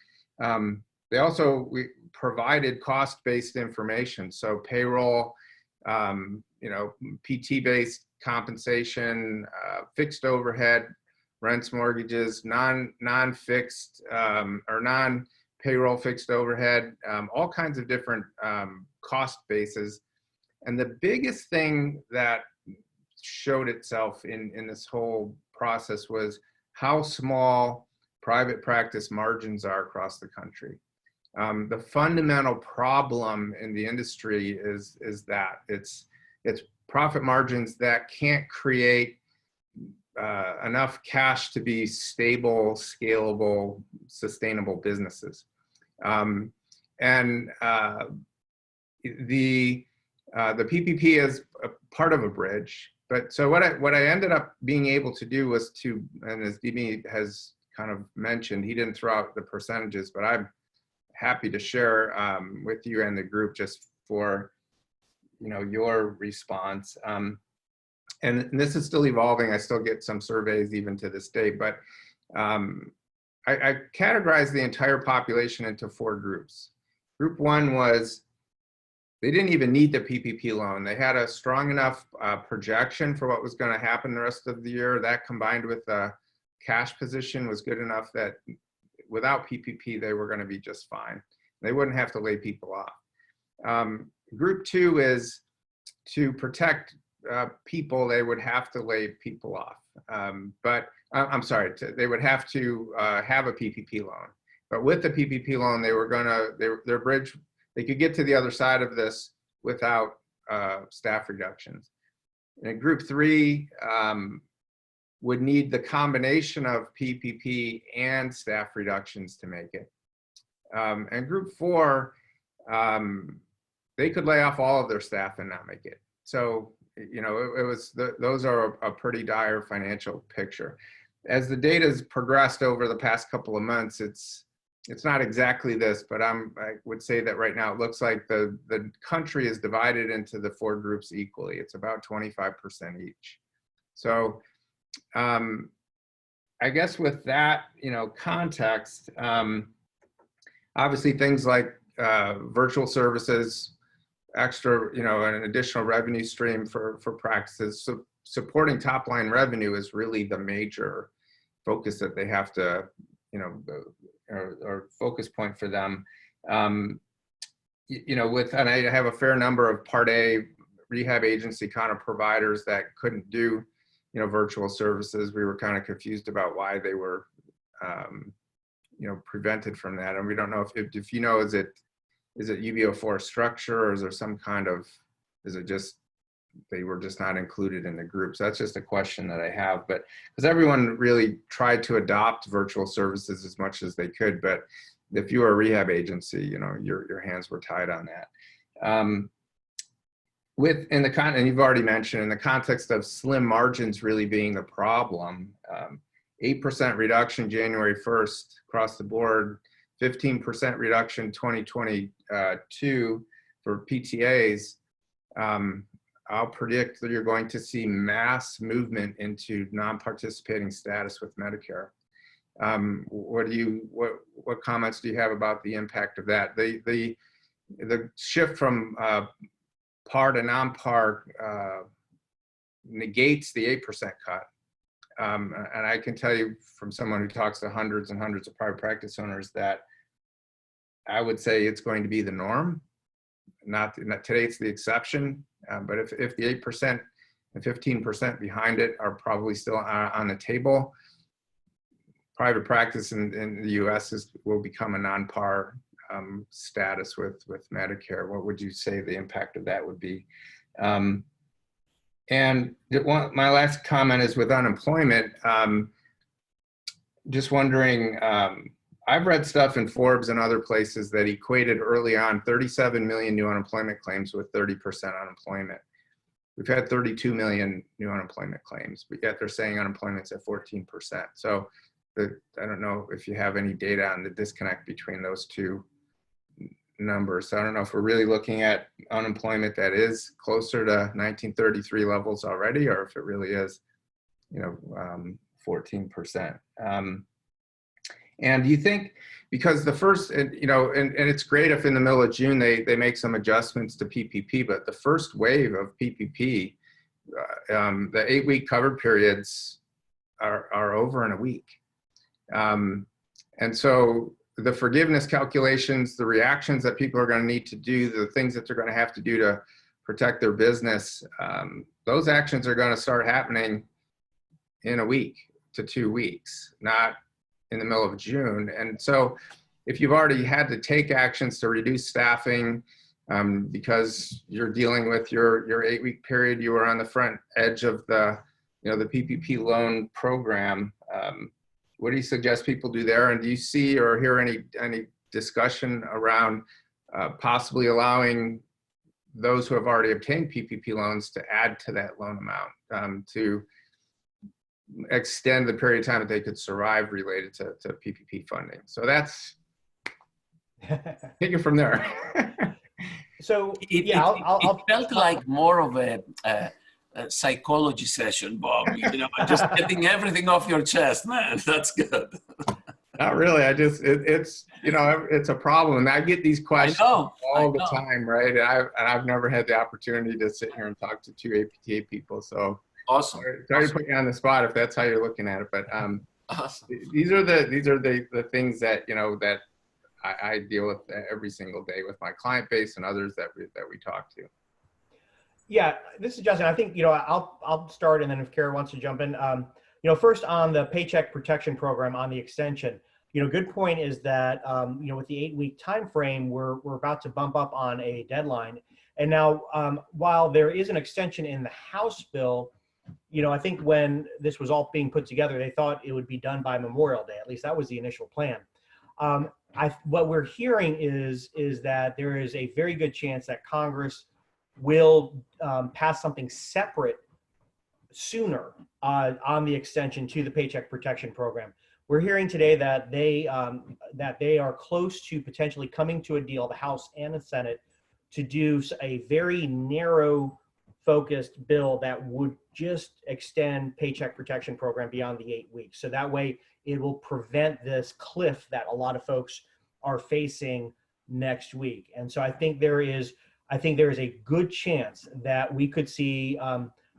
We provided cost-based information, so payroll, PT-based compensation, fixed overhead, rents, mortgages, non-fixed or non-payroll fixed overhead, all kinds of different cost bases. And the biggest thing that showed itself in this whole process was how small private practice margins are across the country. The fundamental problem in the industry is that it's profit margins that can't create enough cash to be stable, scalable, sustainable businesses. The PPP is a part of a bridge. But so what I ended up being able to do was and as Dimi has kind of mentioned, he didn't throw out the percentages, but I'm happy to share with you and the group just for your response. And this is still evolving. I still get some surveys even to this day, but I categorized the entire population into 4 groups. Group 1 was, they didn't even need the PPP loan. They had a strong enough projection for what was going to happen the rest of the year. That combined with a cash position was good enough that without PPP, they were going to be just fine. They wouldn't have to lay people off. Group 2 is to protect people, they would have to lay people off. But I'm sorry, they would have to have a PPP loan. But with the PPP loan, they were going to, their bridge, they could get to the other side of this without staff reductions. And group 3 would need the combination of PPP and staff reductions to make it. And group 4, they could lay off all of their staff and not make it. So, you know, those are a pretty dire financial picture. As the data has progressed over the past couple of months, it's not exactly this, but I would say that right now it looks like the country is divided into the 4 groups equally. It's about 25% each. So I guess with that, you know, context, obviously things like virtual services, extra, you know, an additional revenue stream for practices. So supporting top line revenue is really the major focus that they have to, you know, or focus point for them. You know, and I have a fair number of Part A rehab agency kind of providers that couldn't do, you know, virtual services. We were kind of confused about why they were, you know, prevented from that. And we don't know if you know, is it UB04 structure, or is there some kind of, is it just, they were just not included in the group? So that's just a question that I have, but because everyone really tried to adopt virtual services as much as they could, but if you were a rehab agency, you know, your hands were tied on that. And you've already mentioned, in the context of slim margins really being the problem, 8% reduction January 1st across the board, 15% reduction 2022 for PTAs. I'll predict that you're going to see mass movement into non-participating status with Medicare. What comments do you have about the impact of that? The shift from par to non-par negates the 8% cut. And I can tell you from someone who talks to hundreds and hundreds of private practice owners that I would say it's going to be the norm. Not today, it's the exception. But if the 8% and 15% behind it are probably still on the table, private practice in the U.S. will become a non-par status with Medicare. What would you say the impact of that would be? And my last comment is with unemployment. Just wondering, I've read stuff in Forbes and other places that equated early on 37 million new unemployment claims with 30% unemployment. We've had 32 million new unemployment claims, but yet they're saying unemployment's at 14%. So I don't know if you have any data on the disconnect between those two numbers. So I don't know if we're really looking at unemployment that is closer to 1933 levels already, or if it really is, you know, 14%. And do you think, because the first, you know, and it's great if in the middle of June they make some adjustments to PPP, but the first wave of PPP, the 8-week covered periods are over in a week. And so the forgiveness calculations, the reactions that people are going to need to do, the things that they're going to have to do to protect their business, those actions are going to start happening in a week to 2 weeks, not in the middle of June. And so if you've already had to take actions to reduce staffing because you're dealing with your 8-week period, you were on the front edge of the, you know, the PPP loan program. What do you suggest people do there? And do you see or hear any discussion around possibly allowing those who have already obtained PPP loans to add to that loan amount to extend the period of time that they could survive related to PPP funding? So that's, take it from there. So It felt like more of a psychology session, Bob. You know, just getting everything off your chest, man. That's good. Not really. It's you know, it's a problem. And I get these questions all the time, right? And I've never had the opportunity to sit here and talk to 2 APTA people. So awesome. Sorry to put you on the spot if that's how you're looking at it, but Awesome. These are the things that, that I deal with every single day with my client base and others that we talk to. Yeah, this is Justin. I think, I'll start, and then if Kara wants to jump in, first on the Paycheck Protection Program on the extension, good point is that, with the 8-week time frame, we're about to bump up on a deadline. And now, while there is an extension in the House bill, I think when this was all being put together, they thought it would be done by Memorial Day. At least that was the initial plan. What we're hearing is that there is a very good chance that Congress will pass something separate sooner on the extension to the Paycheck Protection Program. We're hearing today that they are close to potentially coming to a deal, the House and the Senate, to do a very narrow focused bill that would just extend Paycheck Protection Program beyond the 8 weeks. So that way it will prevent this cliff that a lot of folks are facing next week. And so I think there is a good chance that we could see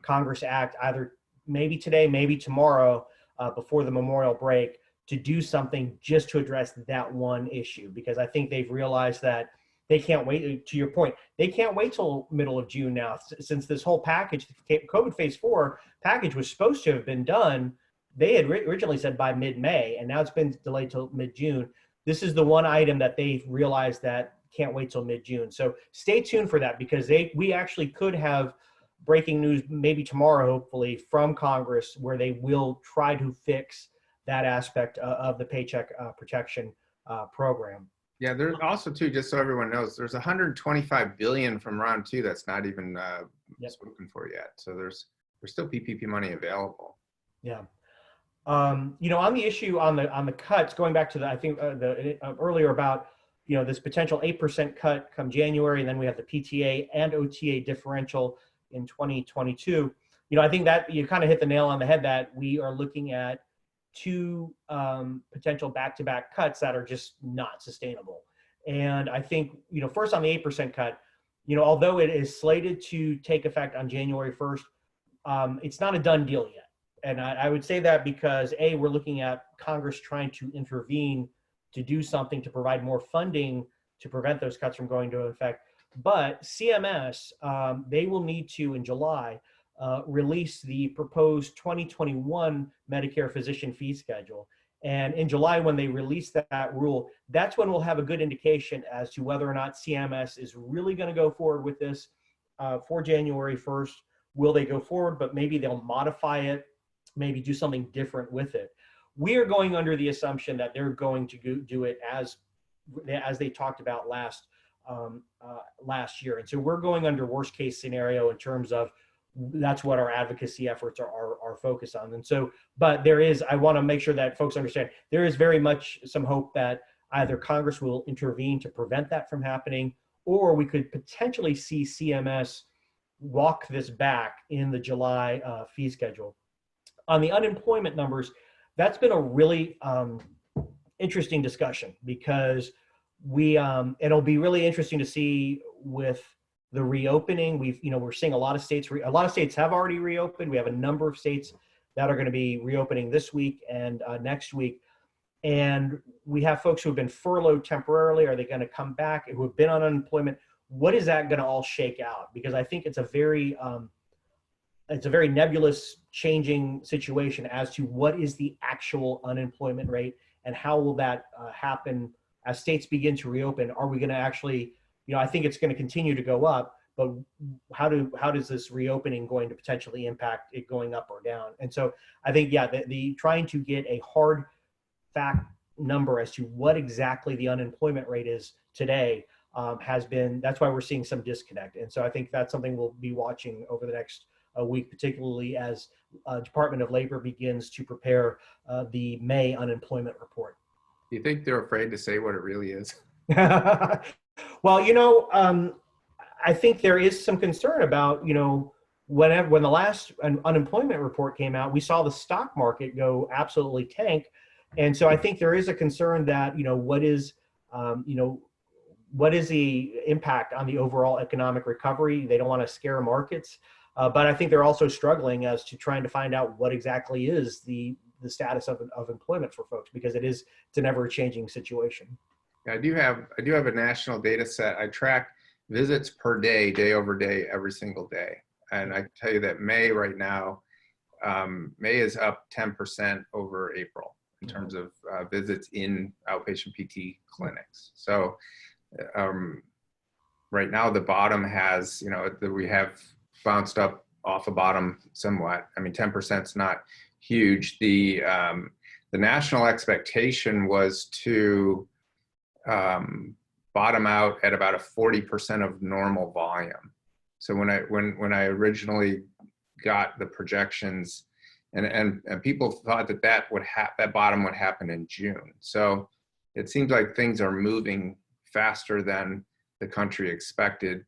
Congress act either maybe today, maybe tomorrow, before the Memorial break, to do something just to address that one issue, because I think they've realized that they can't wait. To your point, they can't wait till middle of June now, since this whole package, the COVID phase 4 package, was supposed to have been done. They had originally said by mid-May, and now it's been delayed till mid-June. This is the one item that they've realized that can't wait till mid-June. So stay tuned for that, because we actually could have breaking news maybe tomorrow, hopefully, from Congress, where they will try to fix that aspect of the Paycheck Protection Program. Yeah, there's also too, just so everyone knows, there's 125 billion from round 2 that's not even spoken for yet. So there's still PPP money available. Yeah. On the issue on the cuts, going back to earlier about this potential 8% cut come January, and then we have the PTA and OTA differential in 2022. I think that you kind of hit the nail on the head, that we are looking at 2 potential back-to-back cuts that are just not sustainable. And I think, first on the 8% cut, although it is slated to take effect on January 1st, it's not a done deal yet. And I would say that because we're looking at Congress trying to intervene to do something to provide more funding to prevent those cuts from going into effect. But CMS, they will need to, in July, release the proposed 2021 Medicare physician fee schedule. And in July, when they release that rule, that's when we'll have a good indication as to whether or not CMS is really going to go forward with this for January 1st. Will they go forward, but maybe they'll modify it, maybe do something different with it. We are going under the assumption that they're going to do it as they talked about last year. And so we're going under worst case scenario in terms of that's what our advocacy efforts are focused on. And so, but I want to make sure that folks understand, there is very much some hope that either Congress will intervene to prevent that from happening, or we could potentially see CMS walk this back in the July fee schedule. On the unemployment numbers, that's been a really interesting discussion, because it'll be really interesting to see with the reopening. We're seeing a lot of states have already reopened. We have a number of states that are going to be reopening this week and next week. And we have folks who have been furloughed temporarily. Are they going to come back? Who have been on unemployment? What is that going to all shake out? Because I think it's a very nebulous, changing situation as to what is the actual unemployment rate and how will that happen as states begin to reopen. Are we going to actually, I think it's going to continue to go up, but how does this reopening going to potentially impact it going up or down? And so I think, the trying to get a hard fact number as to what exactly the unemployment rate is today that's why we're seeing some disconnect. And so I think that's something we'll be watching over the next week, particularly as Department of Labor begins to prepare the May unemployment report. Do you think they're afraid to say what it really is? Well, I think there is some concern about, when the last unemployment report came out, we saw the stock market go absolutely tank. And so I think there is a concern that, what is the impact on the overall economic recovery? They don't want to scare markets. But I think they're also struggling as to trying to find out what exactly is the the status of employment for folks, because it's an ever-changing situation. Yeah, I do have a national data set. I track visits per day, day over day, every single day. And I can tell you that May right now, May is up 10% over April in terms of visits in outpatient PT clinics. So right now the bottom has, we have bounced up off a bottom somewhat. I mean, 10% is not huge. The national expectation was to bottom out at about a 40% of normal volume. So when I originally got the projections, and people thought that bottom would happen in June. So it seems like things are moving faster than the country expected,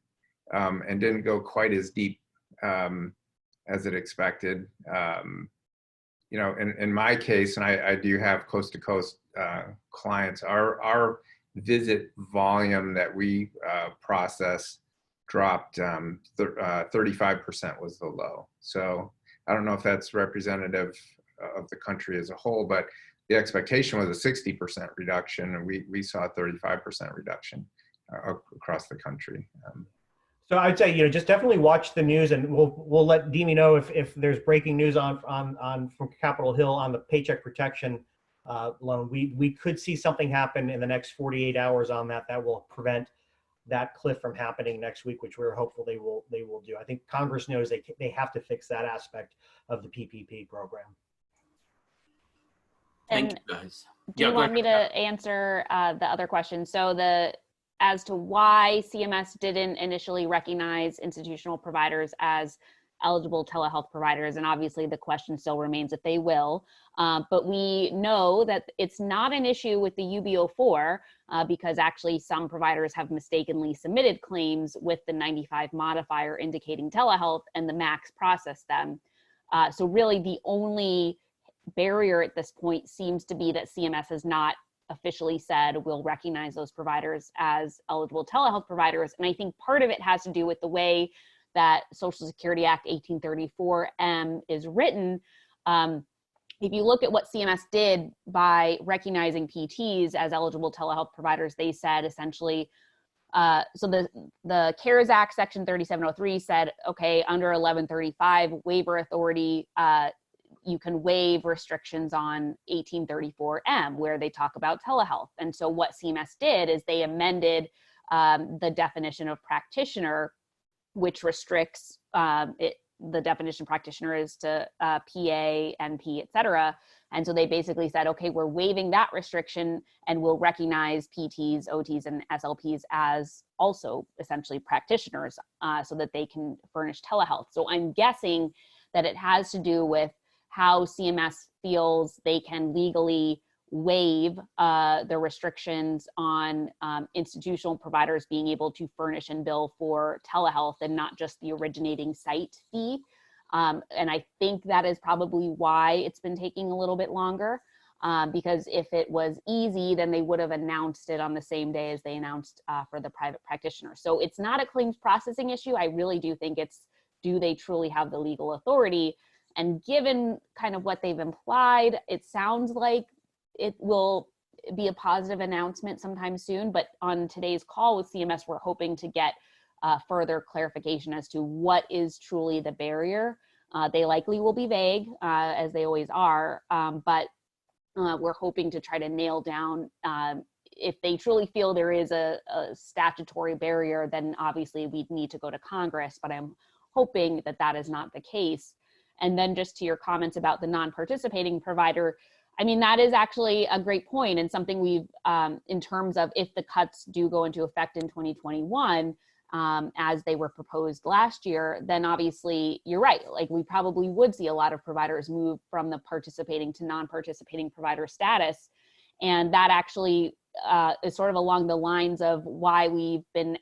and didn't go quite as deep as it expected. In my case, and I do have coast to coast clients, our visit volume that we process dropped 35% was the low. So I don't know if that's representative of the country as a whole, but the expectation was a 60% reduction, and we saw a 35% reduction across the country. So I'd say, just definitely watch the news, and we'll let Demi know if there's breaking news on from Capitol Hill on the Paycheck Protection loan. We could see something happen in the next 48 hours on that will prevent that cliff from happening next week, which we're hopeful they will do. I think Congress knows they have to fix that aspect of the PPP program. Thank you, guys. Do you want me to answer the other question? So as to why CMS didn't initially recognize institutional providers as eligible telehealth providers, and obviously the question still remains if they will, but we know that it's not an issue with the UB04 because actually some providers have mistakenly submitted claims with the 95 modifier indicating telehealth, and the MACs process them. So really the only barrier at this point seems to be that CMS has not officially said we'll recognize those providers as eligible telehealth providers. And I think part of it has to do with the way that Social Security Act 1834M is written. If you look at what CMS did by recognizing PTs as eligible telehealth providers, they said essentially, so the CARES Act section 3703 said, okay, under 1135 waiver authority, you can waive restrictions on 1834M where they talk about telehealth. And so what CMS did is they amended the definition of practitioner, which restricts the definition of practitioner is to PA, NP, et cetera. And so they basically said, okay, we're waiving that restriction and we'll recognize PTs, OTs, and SLPs as also essentially practitioners so that they can furnish telehealth. So I'm guessing that it has to do with how CMS feels they can legally waive the restrictions on institutional providers being able to furnish and bill for telehealth and not just the originating site fee. And I think that is probably why it's been taking a little bit longer, because if it was easy, then they would have announced it on the same day as they announced for the private practitioner. So it's not a claims processing issue. I really do think it's, do they truly have the legal authority? And given kind of what they've implied, it sounds like it will be a positive announcement sometime soon. But on today's call with CMS, we're hoping to get further clarification as to what is truly the barrier. They likely will be vague, as they always are, but we're hoping to try to nail down if they truly feel there is a statutory barrier, then obviously we'd need to go to Congress, but I'm hoping that that is not the case. And then just to your comments about the non-participating provider, I mean, that is actually a great point and something we've, in terms of if the cuts do go into effect in 2021, as they were proposed last year, then obviously you're right. Like we probably would see a lot of providers move from the participating to non-participating provider status. And that actually is sort of along the lines of why we've been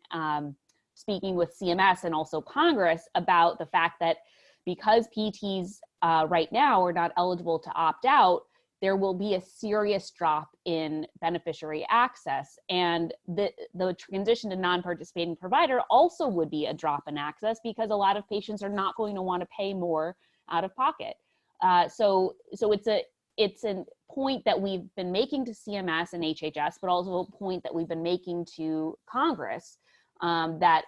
speaking with CMS and also Congress about the fact that because PTs right now are not eligible to opt out, there will be a serious drop in beneficiary access. And the transition to non-participating provider also would be a drop in access because a lot of patients are not going to want to pay more out of pocket. So it's a point that we've been making to CMS and HHS, but also a point that we've been making to Congress, that,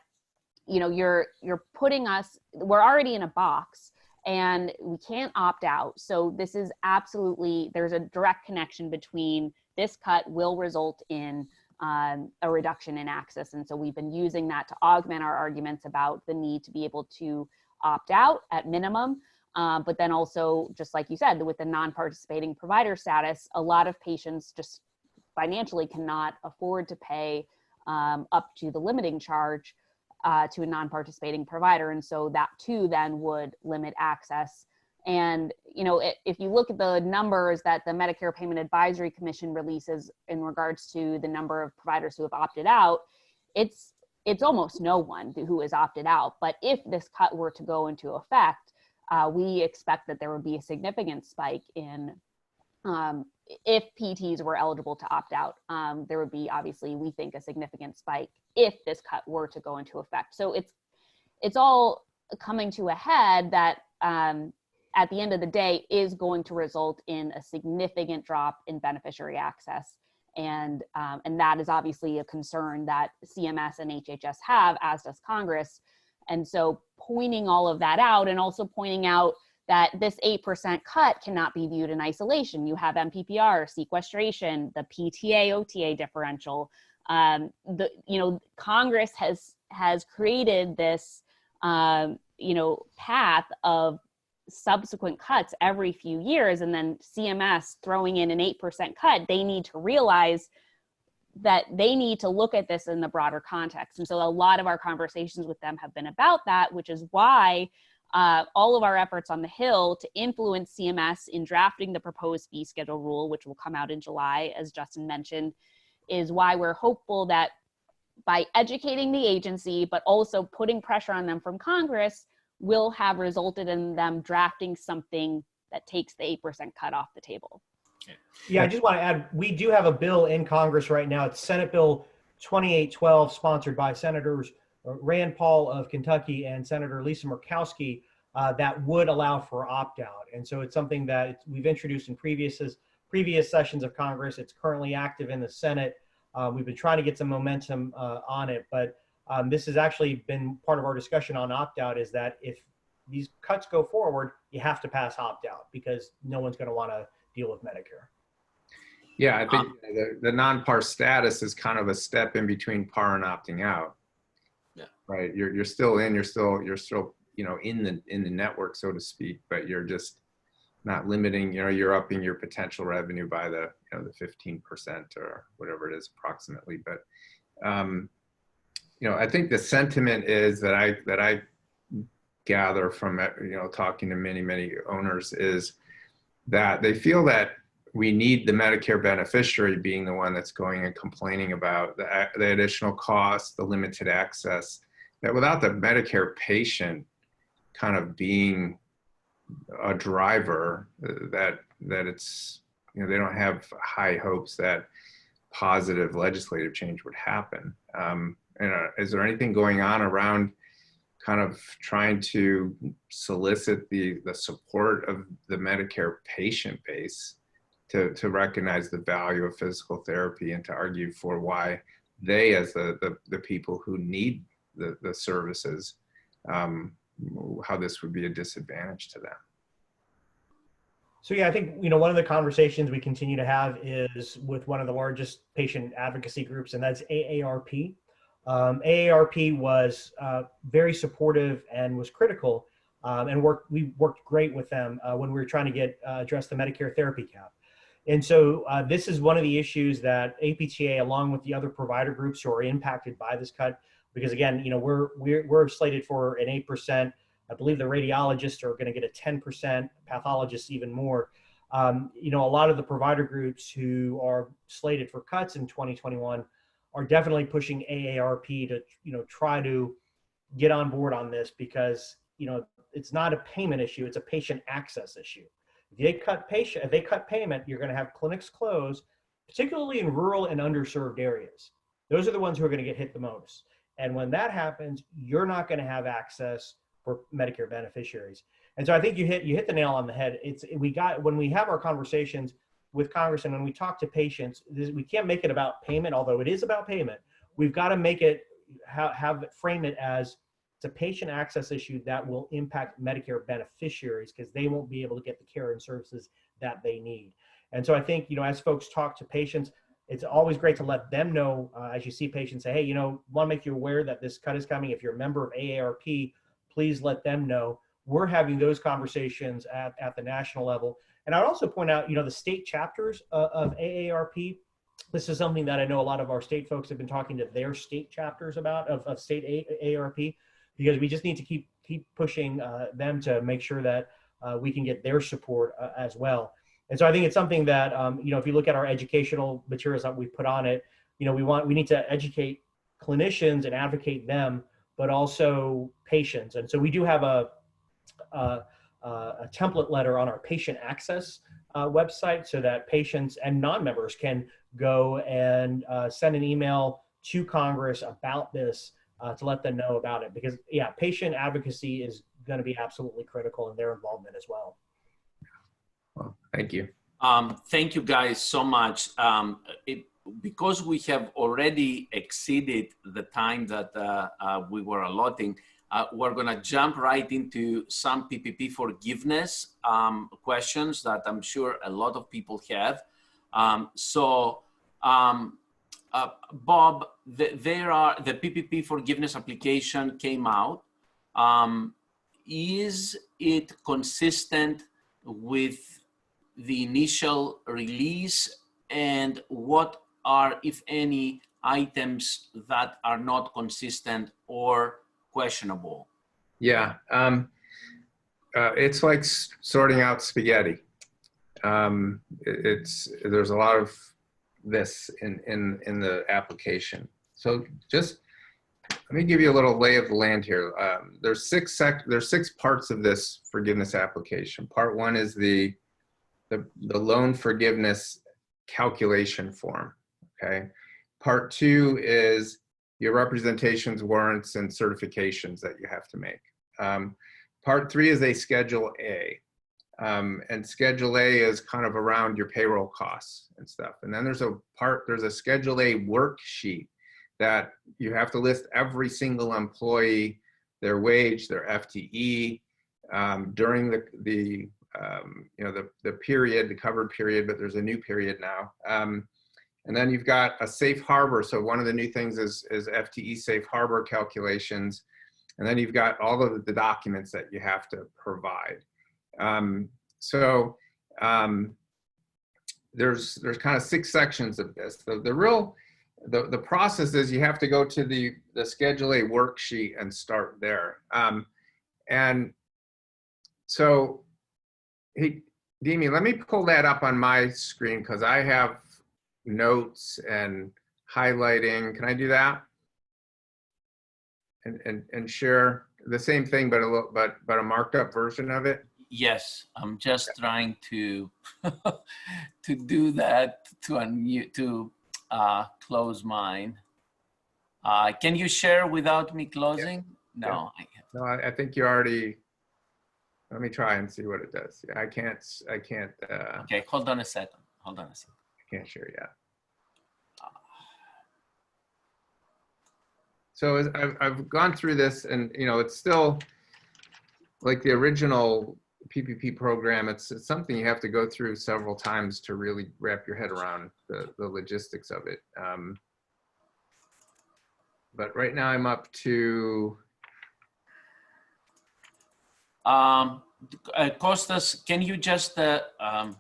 you know, you're putting us, we're already in a box and we can't opt out. So this is absolutely, there's a direct connection between this cut will result in a reduction in access. And so we've been using that to augment our arguments about the need to be able to opt out at minimum. But then also, just like you said, with the non-participating provider status, a lot of patients just financially cannot afford to pay up to the limiting charge to a non-participating provider. And so that too then would limit access. And, you know, if you look at the numbers that the Medicare Payment Advisory Commission releases in regards to the number of providers who have opted out, it's almost no one who has opted out. But if this cut were to go into effect, we expect that there would be a significant spike in, if PTs were eligible to opt out, there would be obviously, we think, a significant spike if this cut were to go into effect. So it's all coming to a head that at the end of the day is going to result in a significant drop in beneficiary access. And that is obviously a concern that CMS and HHS have, as does Congress. And so pointing all of that out, and also pointing out that this 8% cut cannot be viewed in isolation. You have MPPR, sequestration, the PTA OTA differential. Congress has created this path of subsequent cuts every few years, and then CMS throwing in an 8% cut. They need to realize that they need to look at this in the broader context. And so a lot of our conversations with them have been about that, which is why all of our efforts on the Hill to influence CMS in drafting the proposed fee schedule rule, which will come out in July, as Justin mentioned, is why we're hopeful that by educating the agency, but also putting pressure on them from Congress, will have resulted in them drafting something that takes the 8% cut off the table. Yeah, I just want to add, we do have a bill in Congress right now. It's Senate Bill 2812, sponsored by Senators Rand Paul of Kentucky and Senator Lisa Murkowski, that would allow for opt-out. And so it's something that we've introduced in previous sessions of Congress. It's currently active in the Senate. We've been trying to get some momentum on it, but this has actually been part of our discussion on opt-out, is that if these cuts go forward, you have to pass opt-out because no one's going to want to deal with Medicare. Yeah, I think the non-par status is kind of a step in between par and opting out. Yeah. Right. You're still in. You're still in the network, so to speak. But you're just not limiting. You're upping your potential revenue by the 15% or whatever it is approximately. But I think the sentiment is that I gather from talking to many owners is that they feel that we need the Medicare beneficiary being the one that's going and complaining about the additional costs, the limited access, that without the Medicare patient kind of being a driver, that it's, they don't have high hopes that positive legislative change would happen. Is there anything going on around kind of trying to solicit the support of the Medicare patient base to recognize the value of physical therapy and to argue for why they, as the people who need the services, how this would be a disadvantage to them? So yeah, I think, one of the conversations we continue to have is with one of the largest patient advocacy groups, and that's AARP. AARP was very supportive and was critical, and we worked great with them when we were trying to address the Medicare therapy cap. And so this is one of the issues that APTA, along with the other provider groups who are impacted by this cut, because again, we're slated for an 8%. I believe the radiologists are going to get a 10%, pathologists even more. A lot of the provider groups who are slated for cuts in 2021 are definitely pushing AARP to, try to get on board on this, because, it's not a payment issue, it's a patient access issue. If they cut payment, you're going to have clinics close, particularly in rural and underserved areas. Those are the ones who are going to get hit the most. And when that happens, you're not going to have access for Medicare beneficiaries. And so I think you hit the nail on the head. When we have our conversations with Congress and when we talk to patients, we can't make it about payment, although it is about payment. We've got to make it frame it as it's a patient access issue that will impact Medicare beneficiaries because they won't be able to get the care and services that they need. And so I think, as folks talk to patients, it's always great to let them know as you see patients say, hey, want to make you aware that this cut is coming. If you're a member of AARP, please let them know. We're having those conversations at the national level. And I'd also point out, the state chapters of AARP. This is something that I know a lot of our state folks have been talking to their state chapters about of state AARP, because we just need to keep pushing them to make sure that we can get their support as well. And so I think it's something that, if you look at our educational materials that we put on it, we need to educate clinicians and advocate them, but also patients. And so we do have a template letter on our patient access website so that patients and non-members can go and send an email to Congress about this to let them know about it. Because, patient advocacy is going to be absolutely critical in their involvement as well. Well, thank you. Thank you guys so much. Because we have already exceeded the time that we were allotting, we're going to jump right into some PPP forgiveness questions that I'm sure a lot of people have. Bob, the PPP forgiveness application came out. Is it consistent with the initial release, and what are, if any, items that are not consistent or questionable? Yeah, it's like sorting out spaghetti. There's a lot of this in the application. So just let me give you a little lay of the land here. There's six parts of this forgiveness application. Part one is the loan forgiveness calculation form, okay? Part two is your representations, warrants, and certifications that you have to make. Part three is a Schedule A. And Schedule A is kind of around your payroll costs and stuff. And then there's a Schedule A worksheet that you have to list every single employee, their wage, their FTE, during the period, the covered period, but there's a new period now. And then you've got a safe harbor. So one of the new things is FTE safe harbor calculations. And then you've got all of the documents that you have to provide. There's kind of 6 sections of this. The process is you have to go to the Schedule A worksheet and start there. And so, hey, Demi, let me pull that up on my screen because I have notes and highlighting. Can I do that? And share the same thing, but a marked up version of it. Yes, I'm just trying to to do that, to unmute, to close mine. Can you share without me closing? Yeah. No. Yeah. No, I think you already. Let me try and see what it does. Yeah, I can't. Okay, hold on a second. I can't share yet. So I've gone through this, and it's still like the original PPP program. It's something you have to go through several times to really wrap your head around the logistics of it. But right now I'm up to. Costas, can you just, all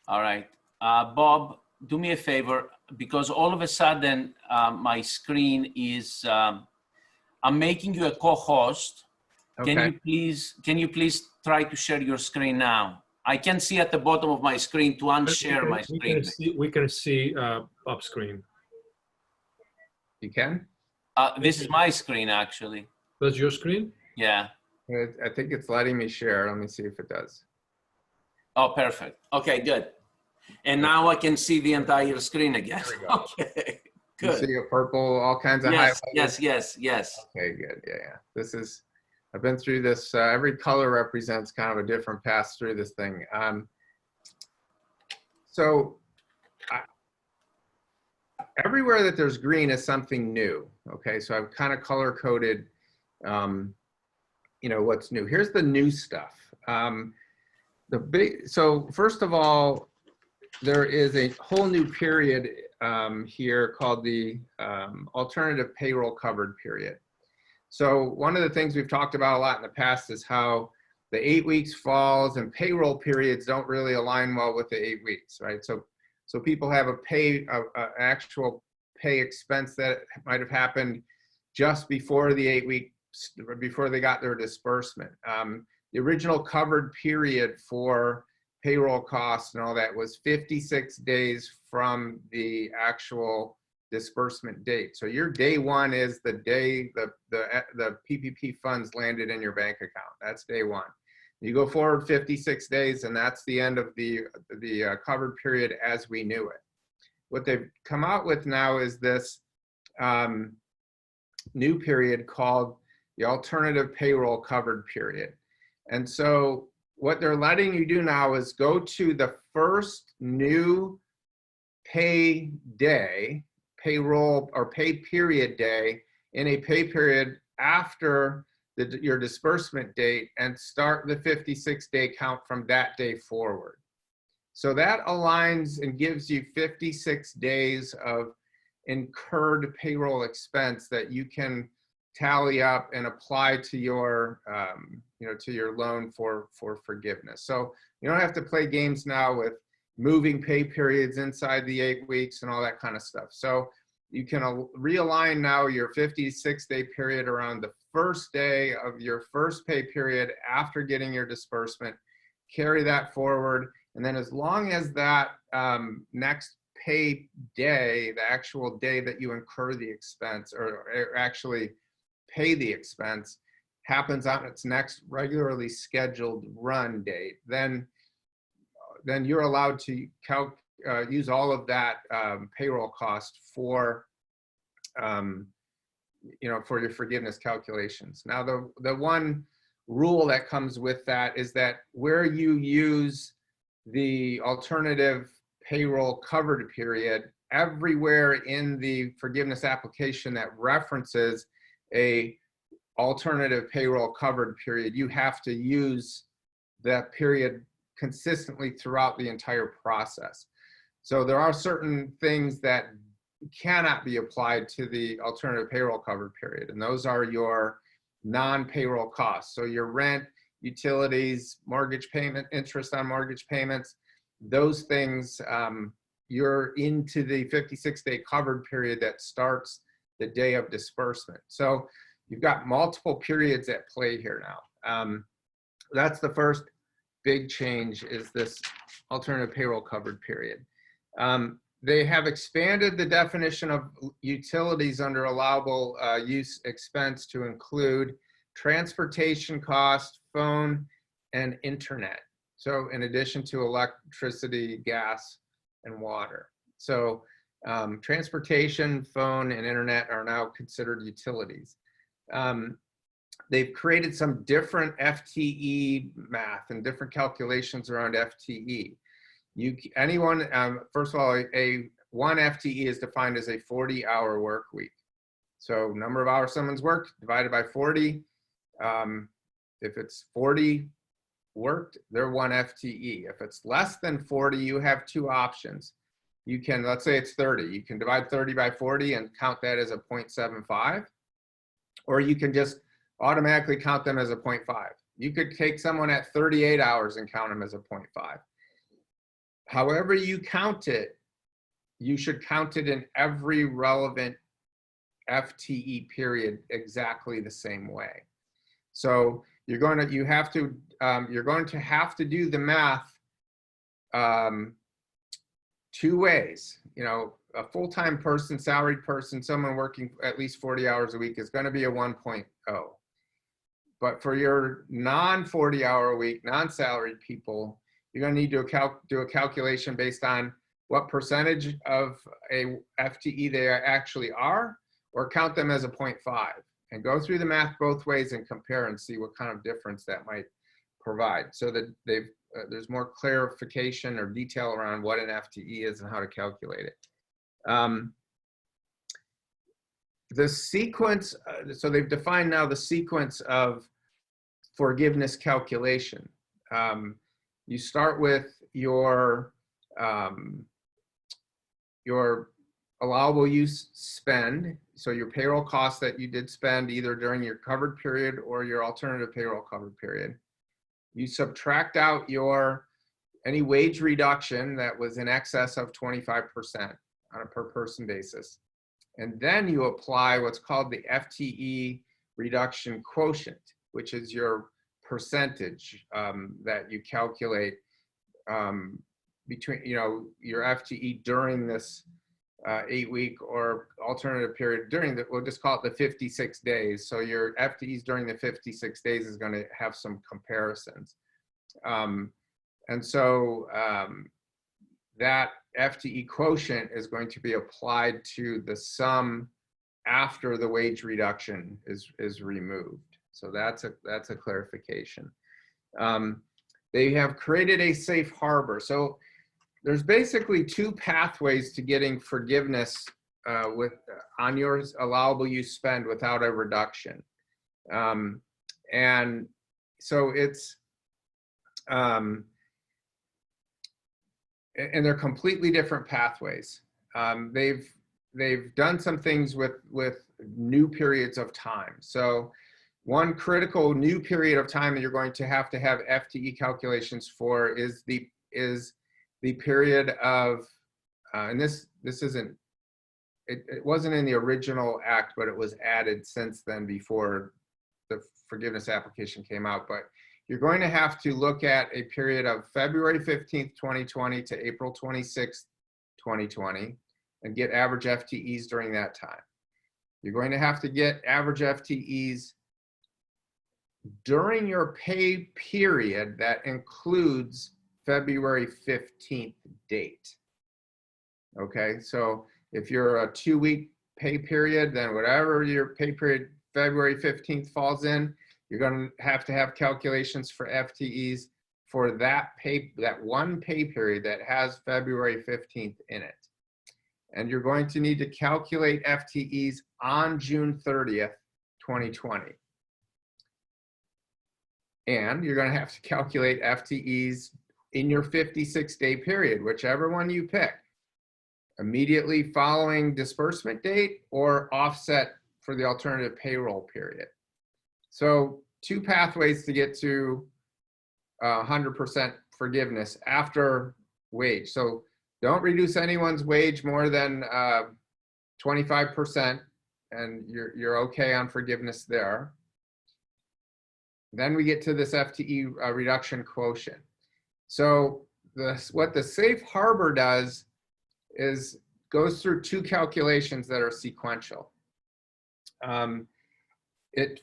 right, Bob, do me a favor, because all of a sudden my screen is, I'm making you a co-host. Okay. Can you please try to share your screen now? I can see at the bottom of my screen to unshare my screen. We can see up screen. You can? This is my screen, actually. That's your screen? Yeah. I think it's letting me share. Let me see if it does. Oh, perfect. Okay, good. And now I can see the entire screen again. There we go. Okay, good. You see a purple, all kinds of highlights? Yes. Okay, good. Yeah. This is I've been through this. Every color represents kind of a different pass through this thing. Everywhere that there's green is something new. Okay, so I've kind of color coded, you know, what's new. Here's the new stuff. So first of all, there is a whole new period here called the alternative payroll covered period. So one of the things we've talked about a lot in the past is how the 8 weeks falls and payroll periods don't really align well with the 8 weeks, right? So people have a actual pay expense that might have happened just before the 8 weeks, before they got their disbursement. The original covered period for payroll costs and all that was 56 days from the actual disbursement date. So your day one is the day the PPP funds landed in your bank account. That's day one. You go forward 56 days, and that's the end of the covered period as we knew it. What they've come out with now is this new period called the alternative payroll covered period. And so what they're letting you do now is go to the first new pay day, payroll or pay period day in a pay period after your disbursement date and start the 56-day count from that day forward. So that aligns and gives you 56 days of incurred payroll expense that you can tally up and apply to your, you know, to your loan for forgiveness. So you don't have to play games now with moving pay periods inside the 8 weeks and all that kind of stuff. So you can realign now your 56-day period around the first day of your first pay period after getting your disbursement, carry that forward. And then as long as that next pay day, the actual day that you incur the expense or actually pay the expense, happens on its next regularly scheduled run date, then you're allowed to use all of that payroll cost for, you know, for your forgiveness calculations. Now, the one rule that comes with that is that where you use the alternative payroll covered period, everywhere in the forgiveness application that references a alternative payroll covered period, you have to use that period consistently throughout the entire process. So there are certain things that cannot be applied to the alternative payroll covered period, and those are your non-payroll costs. So your rent, utilities, mortgage payment, interest on mortgage payments, those things, you're into the 56-day covered period that starts the day of disbursement. So you've got multiple periods at play here now. That's the first big change, is this alternative payroll covered period. They have expanded the definition of utilities under allowable use expense to include transportation cost, phone, and internet. So in addition to electricity, gas, and water. So transportation, phone, and internet are now considered utilities. They've created some different FTE math and different calculations around FTE. First of all, one FTE is defined as a 40-hour work week. So number of hours someone's worked divided by 40. If it's 40 worked, they're one FTE. If it's less than 40, you have two options. You can, let's say it's 30. You can divide 30 by 40 and count that as a 0.75, or you can just automatically count them as a 0.5. You could take someone at 38 hours and count them as a 0.5. However you count it, you should count it in every relevant FTE period exactly the same way. So you're going to have to do the math two ways. You know, a full-time person, salaried person, someone working at least 40 hours a week is going to be a 1.0. But for your non-40-hour a week, non-salaried people, you're going to need to do a calculation based on what percentage of a FTE they actually are, or count them as a 0.5. and go through the math both ways and compare and see what kind of difference that might provide, so that there's more clarification or detail around what an FTE is and how to calculate it. The sequence, so they've defined now the sequence of forgiveness calculation. You start with your allowable use spend, so your payroll costs that you did spend either during your covered period or your alternative payroll covered period. You subtract out any wage reduction that was in excess of 25% on a per person basis. And then you apply what's called the FTE reduction quotient, which is your percentage that you calculate between, your FTE during this 8-week or alternative period during we'll just call it the 56 days. So your FTEs during the 56 days is going to have some comparisons. And so that FTE quotient is going to be applied to the sum after the wage reduction is removed. So that's a clarification. They have created a safe harbor. So there's basically two pathways to getting forgiveness on your allowable use spend without a reduction. And so it's, and they're completely different pathways. They've done some things with new periods of time. So one critical new period of time that you're going to have FTE calculations for is the period of, and this isn't, it wasn't in the original act, but it was added since then before the forgiveness application came out. But you're going to have to look at a period of February 15th, 2020 to April 26th, 2020, and get average FTEs during that time. You're going to have to get average FTEs during your pay period that includes February 15th date. Okay, so if you're a 2-week pay period, then whatever your pay period February 15th falls in, you're going to have calculations for FTEs for that one pay period that has February 15th in it. And you're going to need to calculate FTEs on June 30th, 2020. And you're going to have to calculate FTEs in your 56-day period, whichever one you pick, immediately following disbursement date or offset for the alternative payroll period. So two pathways to get to 100% forgiveness after wage. So don't reduce anyone's wage more than 25%, and you're okay on forgiveness there. Then we get to this FTE reduction quotient. So what the safe harbor does is goes through two calculations that are sequential.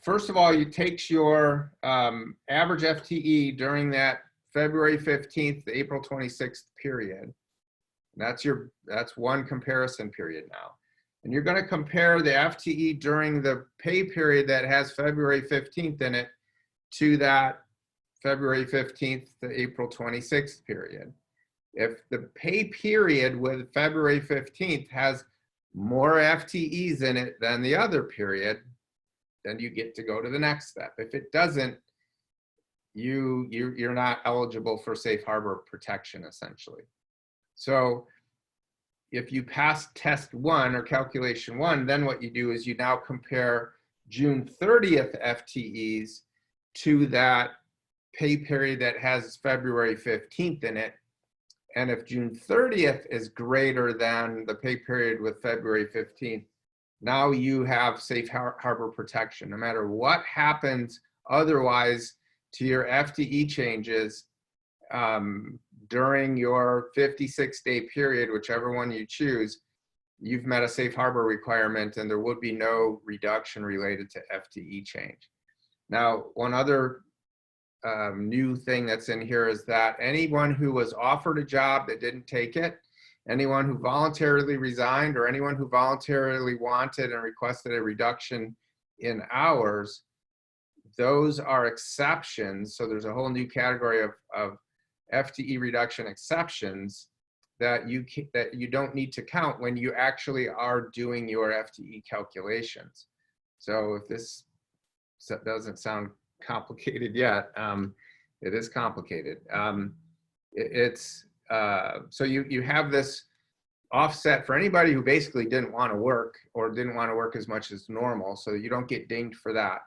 First of all, it takes your average FTE during that February 15th to April 26th period. That's one comparison period now. And you're going to compare the FTE during the pay period that has February 15th in it to that February 15th to April 26th period. If the pay period with February 15th has more FTEs in it than the other period, then you get to go to the next step. If it doesn't, you're not eligible for safe harbor protection, essentially. So if you pass test 1 or calculation 1, then what you do is you now compare June 30th FTEs to that pay period that has February 15th in it. And if June 30th is greater than the pay period with February 15th, now you have safe harbor protection. No matter what happens otherwise to your FTE changes during your 56-day period, whichever one you choose, you've met a safe harbor requirement and there would be no reduction related to FTE change. Now, one other new thing that's in here is that anyone who was offered a job that didn't take it, anyone who voluntarily resigned, or anyone who voluntarily wanted and requested a reduction in hours, those are exceptions. So there's a whole new category of FTE reduction exceptions that you don't need to count when you actually are doing your FTE calculations. So if this doesn't sound complicated yet, it is complicated. So you have this offset for anybody who basically didn't want to work or didn't want to work as much as normal, so you don't get dinged for that.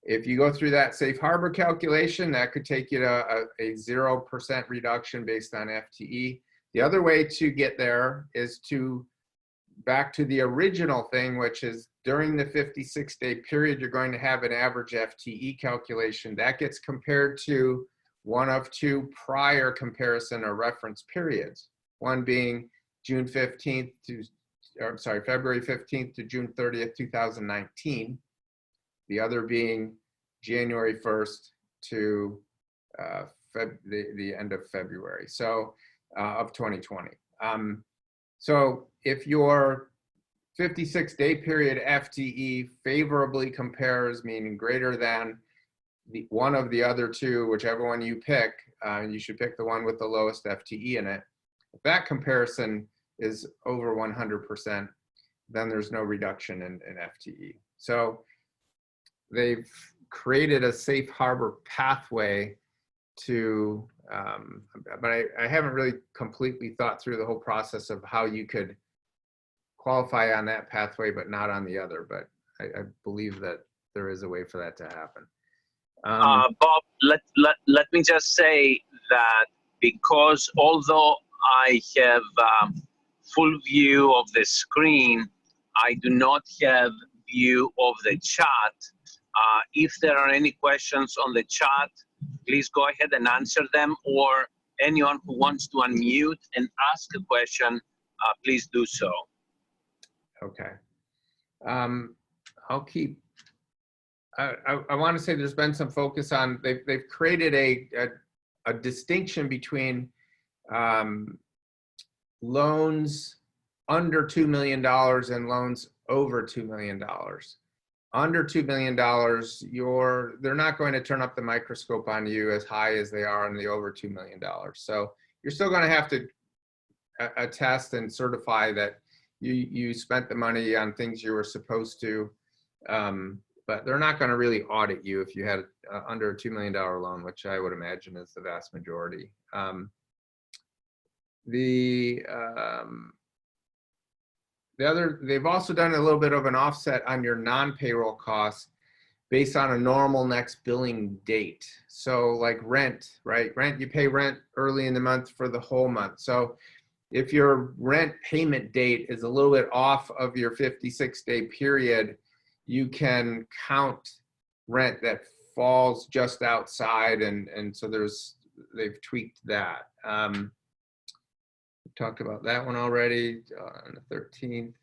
If you go through that safe harbor calculation, that could take you to a 0% reduction based on FTE. The other way to get there is back to the original thing, which is during the 56-day period, you're going to have an average FTE calculation. That gets compared to one of two prior comparison or reference periods. One being February 15th to June 30th, 2019. The other being January 1st to the end of February, so of 2020. So if your 56-day period FTE favorably compares, meaning greater than one of the other two, whichever one you pick, you should pick the one with the lowest FTE in it. If that comparison is over 100%, then there's no reduction in FTE. So they've created a safe harbor pathway to, but I haven't really completely thought through the whole process of how you could qualify on that pathway, but not on the other. But I believe that there is a way for that to happen. Bob, let me just say that because although I have full view of the screen, I do not have view of the chat. If there are any questions on the chat, please go ahead and answer them, or anyone who wants to unmute and ask a question, please do so. Okay. I'll keep, I want to say there's been some focus on, they've created a distinction between loans under $2 million and loans over $2 million. Under $2 million, they're not going to turn up the microscope on you as high as they are on the over $2 million. So you're still going to have to attest and certify that you spent the money on things you were supposed to, but they're not going to really audit you if you had under a $2 million loan, which I would imagine is the vast majority. They've also done a little bit of an offset on your non-payroll costs based on a normal next billing date. So like rent, right? Rent, you pay rent early in the month for the whole month. So if your rent payment date is a little bit off of your 56-day period, you can count rent that falls just outside, and so they've tweaked that. We talked about that one already on the 13th.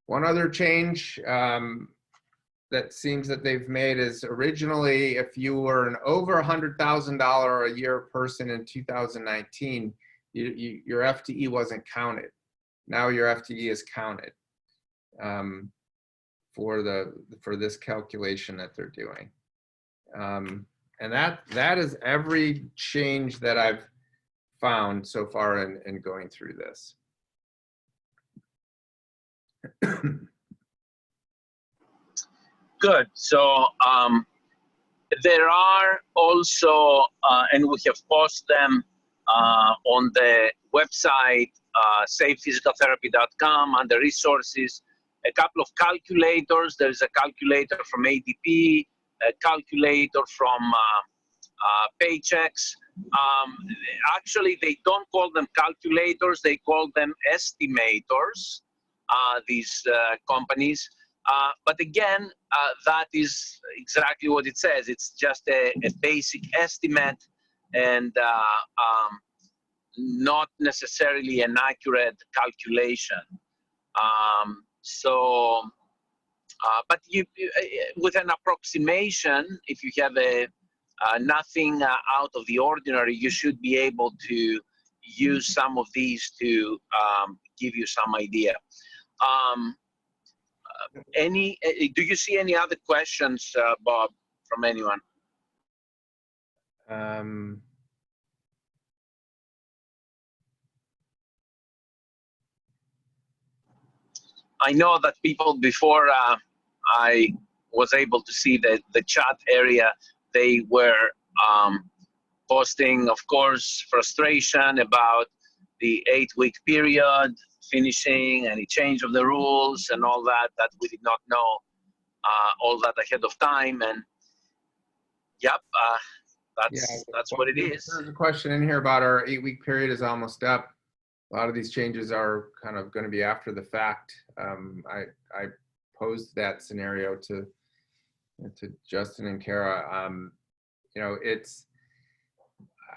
One other change that seems that they've made is originally, if you were an over $100,000 a year person in 2019, your FTE wasn't counted. Now your FTE is counted for this calculation that they're doing. And that is every change that I've found so far in going through this. Good. So there are also, and we have posted them on the website, safephysicaltherapy.com, under resources, a couple of calculators. There's a calculator from ADP, a calculator from Paychecks. Actually, they don't call them calculators, they call them estimators, these companies. But again, that is exactly what it says. It's just a basic estimate and not necessarily an accurate calculation. But with an approximation, if you have nothing out of the ordinary, you should be able to use some of these to give you some idea. do you see any other questions, Bob, from anyone? I know that people, before I was able to see the chat area, they were posting, of course, frustration about the 8-week period finishing, any change of the rules and all that we did not know all that ahead of time. And yep, that's what it is. There's a question in here about our 8-week period is almost up. A lot of these changes are kind of going to be after the fact. I posed that scenario to Justin and Kara. You know,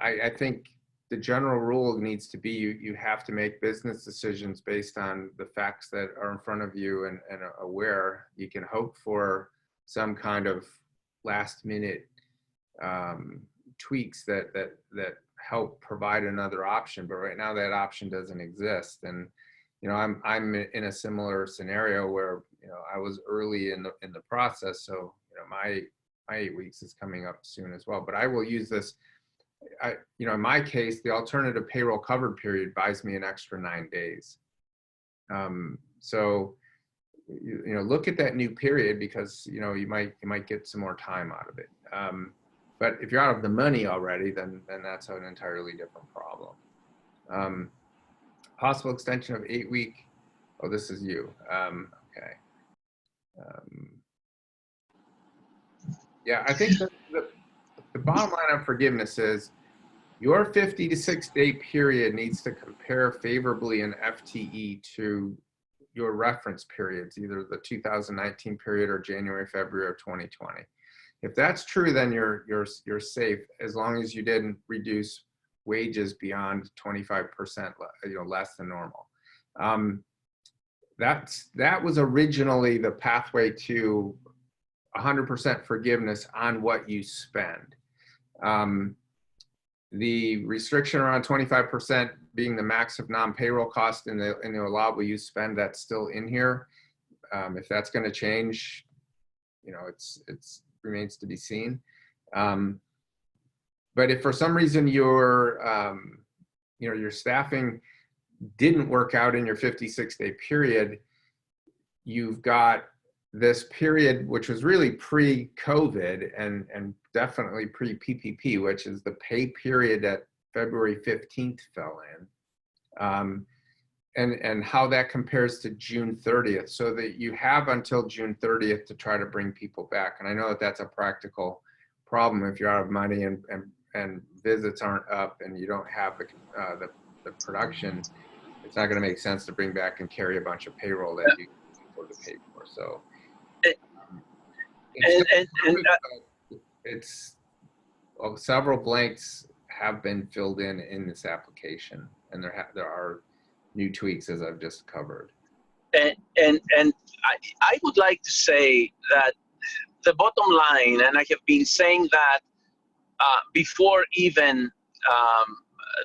I think the general rule needs to be you have to make business decisions based on the facts that are in front of you and aware. You can hope for some kind of last minute tweaks that help provide another option, but right now that option doesn't exist. And you know, I'm in a similar scenario where, you know, I was early in the process, so you know, my 8 weeks is coming up soon as well. But I will use this. You know, in my case, the alternative payroll covered period buys me an extra 9 days. So you know, look at that new period, because you know, you might get some more time out of it. But if you're out of the money already, then that's an entirely different problem. Possible extension of 8-week. Oh, this is you. Okay. Yeah, I think the bottom line on forgiveness is your 50 to 6 day period needs to compare favorably in FTE to your reference periods, either the 2019 period or January, February of 2020. If that's true, then you're safe, as long as you didn't reduce wages beyond 25%, you know, less than normal. That was originally the pathway to 100% forgiveness on what you spend. The restriction around 25% being the max of non-payroll cost in the allowable use spend, that's still in here. If that's going to change, you know, it's remains to be seen. But if for some reason your you know, your staffing didn't work out in your 56 day period, you've got this period which was really pre-COVID and definitely pre-PPP, which is the pay period that February 15th fell in, and how that compares to June 30th, so that you have until June 30th to try to bring people back. And I know that that's a practical problem if you're out of money and visits aren't up and you don't have the production. It's not going to make sense to bring back and carry a bunch of payroll that you can afford to pay for. So several blanks have been filled in this application, and there are new tweaks, as I've just covered. And I would like to say that the bottom line, and I have been saying that before even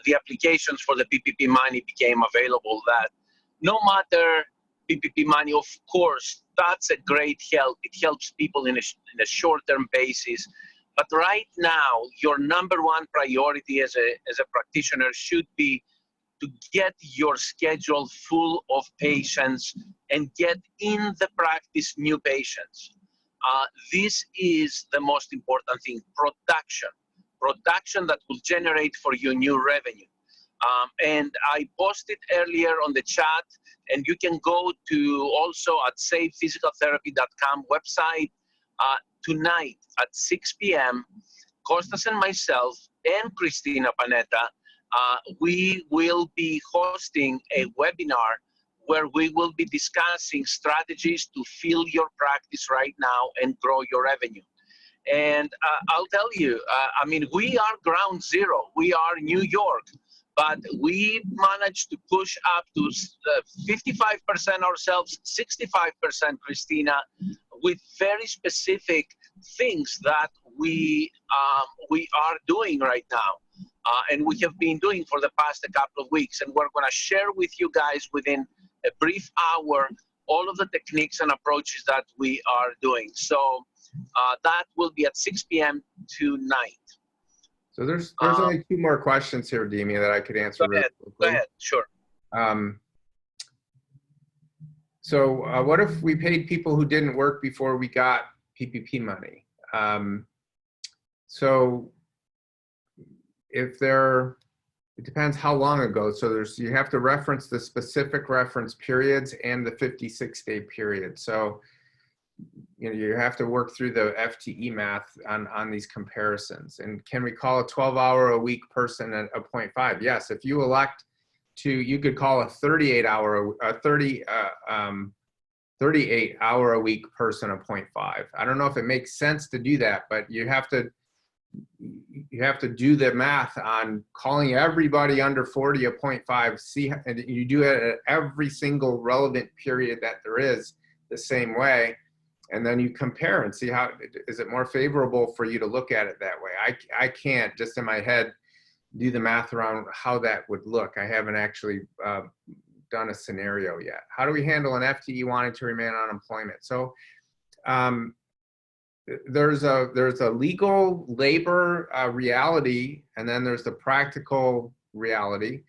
the applications for the PPP money became available, that no matter PPP money, of course, that's a great help. It helps people in a short-term basis. But right now, your number one priority as a practitioner should be to get your schedule full of patients and get in the practice new patients. This is the most important thing, production that will generate for you new revenue. And I posted earlier on the chat, and you can go to also at savephysicaltherapy.com website tonight at 6 p.m. Costas and myself and Christina Panetta, we will be hosting a webinar where we will be discussing strategies to fill your practice right now and grow your revenue. And I'll tell you, I mean, we are ground zero. We are New York, but we managed to push up to 55% ourselves, 65% Christina, with very specific things that we are doing right now. And we have been doing for the past couple of weeks. And we're going to share with you guys within a brief hour all of the techniques and approaches that we are doing. So that will be at 6 p.m. tonight. So there's only 2 more questions here, Demi, that I could answer. Go ahead. Go ahead. Sure. So what if we paid people who didn't work before we got PPP money? So if it depends how long ago. So you have to reference the specific reference periods and the 56-day period. So you have to work through the FTE math on these comparisons. And can we call a 12-hour-a-week person a 0.5? Yes, if you elect to, you could call a 38-hour-a-week person a 0.5. I don't know if it makes sense to do that, but you have to do the math on calling everybody under 40 a 0.5. See, and you do it at every single relevant period that there is the same way. And then you compare and see how, is it more favorable for you to look at it that way? I can't just in my head do the math around how that would look. I haven't actually done a scenario yet. How do we handle an FTE wanting to remain on unemployment? So there's a legal labor reality, and then there's the practical reality.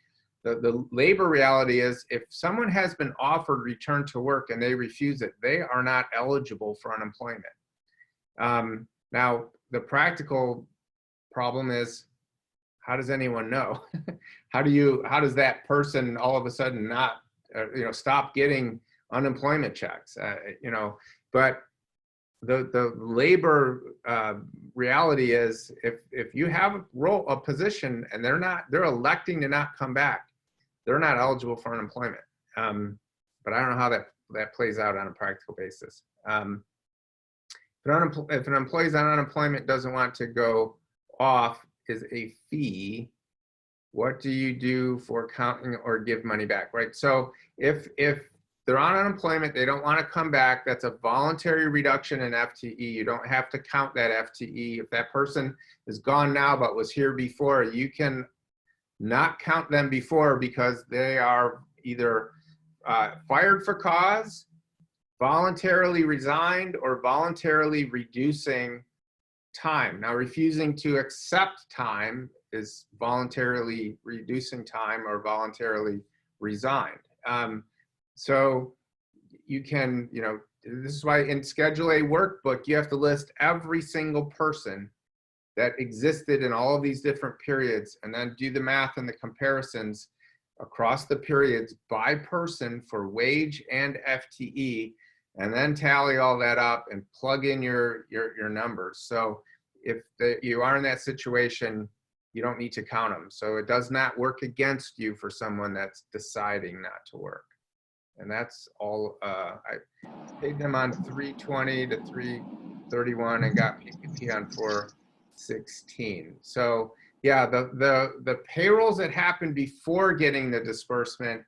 The labor reality is if someone has been offered return to work and they refuse it, they are not eligible for unemployment. Now, the practical problem is, how does anyone know? How does that person all of a sudden not, stop getting unemployment checks? But the labor reality is if you have a position and they're electing to not come back, they're not eligible for unemployment. But I don't know how that plays out on a practical basis. If an employee's on unemployment doesn't want to go off is a fee, what do you do for counting or give money back, right? So if they're on unemployment, they don't want to come back, that's a voluntary reduction in FTE. You don't have to count that FTE. If that person is gone now but was here before, you can not count them before because they are either fired for cause, voluntarily resigned, or voluntarily reducing time. Now, refusing to accept time is voluntarily reducing time or voluntarily resigned. So you can, this is why in Schedule A workbook, you have to list every single person that existed in all of these different periods and then do the math and the comparisons across the periods by person for wage and FTE, and then tally all that up and plug in your numbers. So if you are in that situation, you don't need to count them. So it does not work against you for someone that's deciding not to work. And that's all. I paid them on 320 to 331 and got PPP on 416. So yeah, the payrolls that happened before getting the disbursement,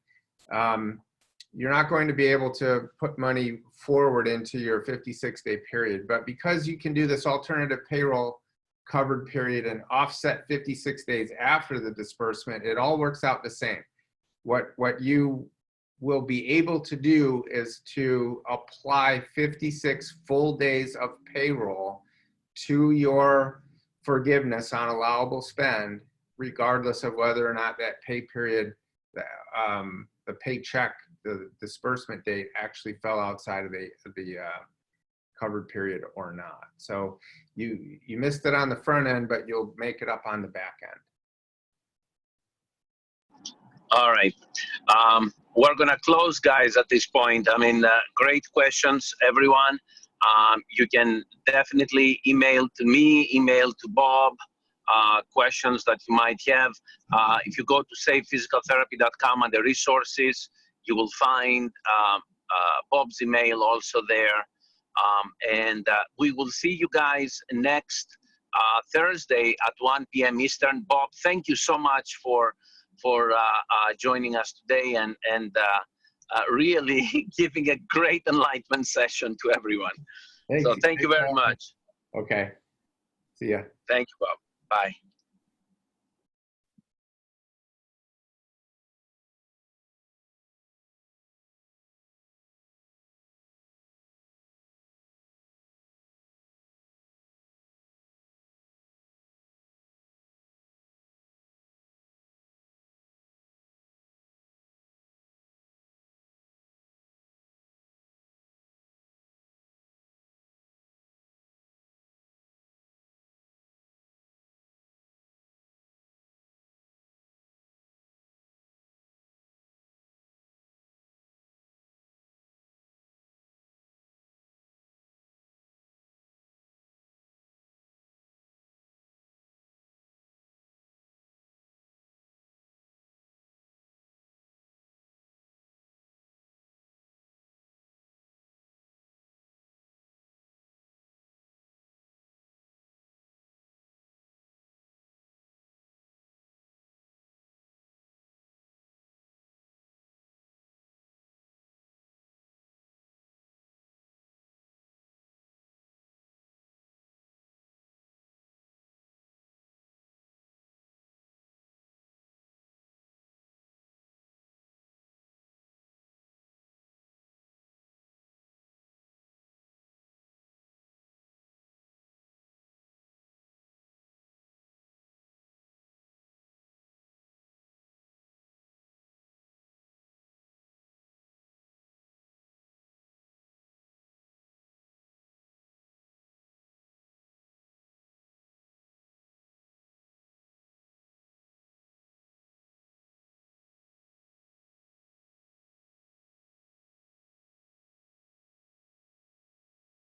you're not going to be able to put money forward into your 56-day period. But because you can do this alternative payroll covered period and offset 56 days after the disbursement, it all works out the same. What you will be able to do is to apply 56 full days of payroll to your forgiveness on allowable spend, regardless of whether or not that pay period, the paycheck, the disbursement date actually fell outside of the covered period or not. So you missed it on the front end, but you'll make it up on the back end. All right. We're going to close, guys, at this point. I mean, great questions, everyone. You can definitely email to me, email to Bob, questions that you might have. If you go to savephysicaltherapy.com and the resources, you will find Bob's email also there. And we will see you guys next Thursday at 1 p.m. Eastern. Bob, thank you so much for joining us today and really giving a great enlightenment session to everyone. Thank you very much. Okay. See ya. Thank you, Bob. Bye.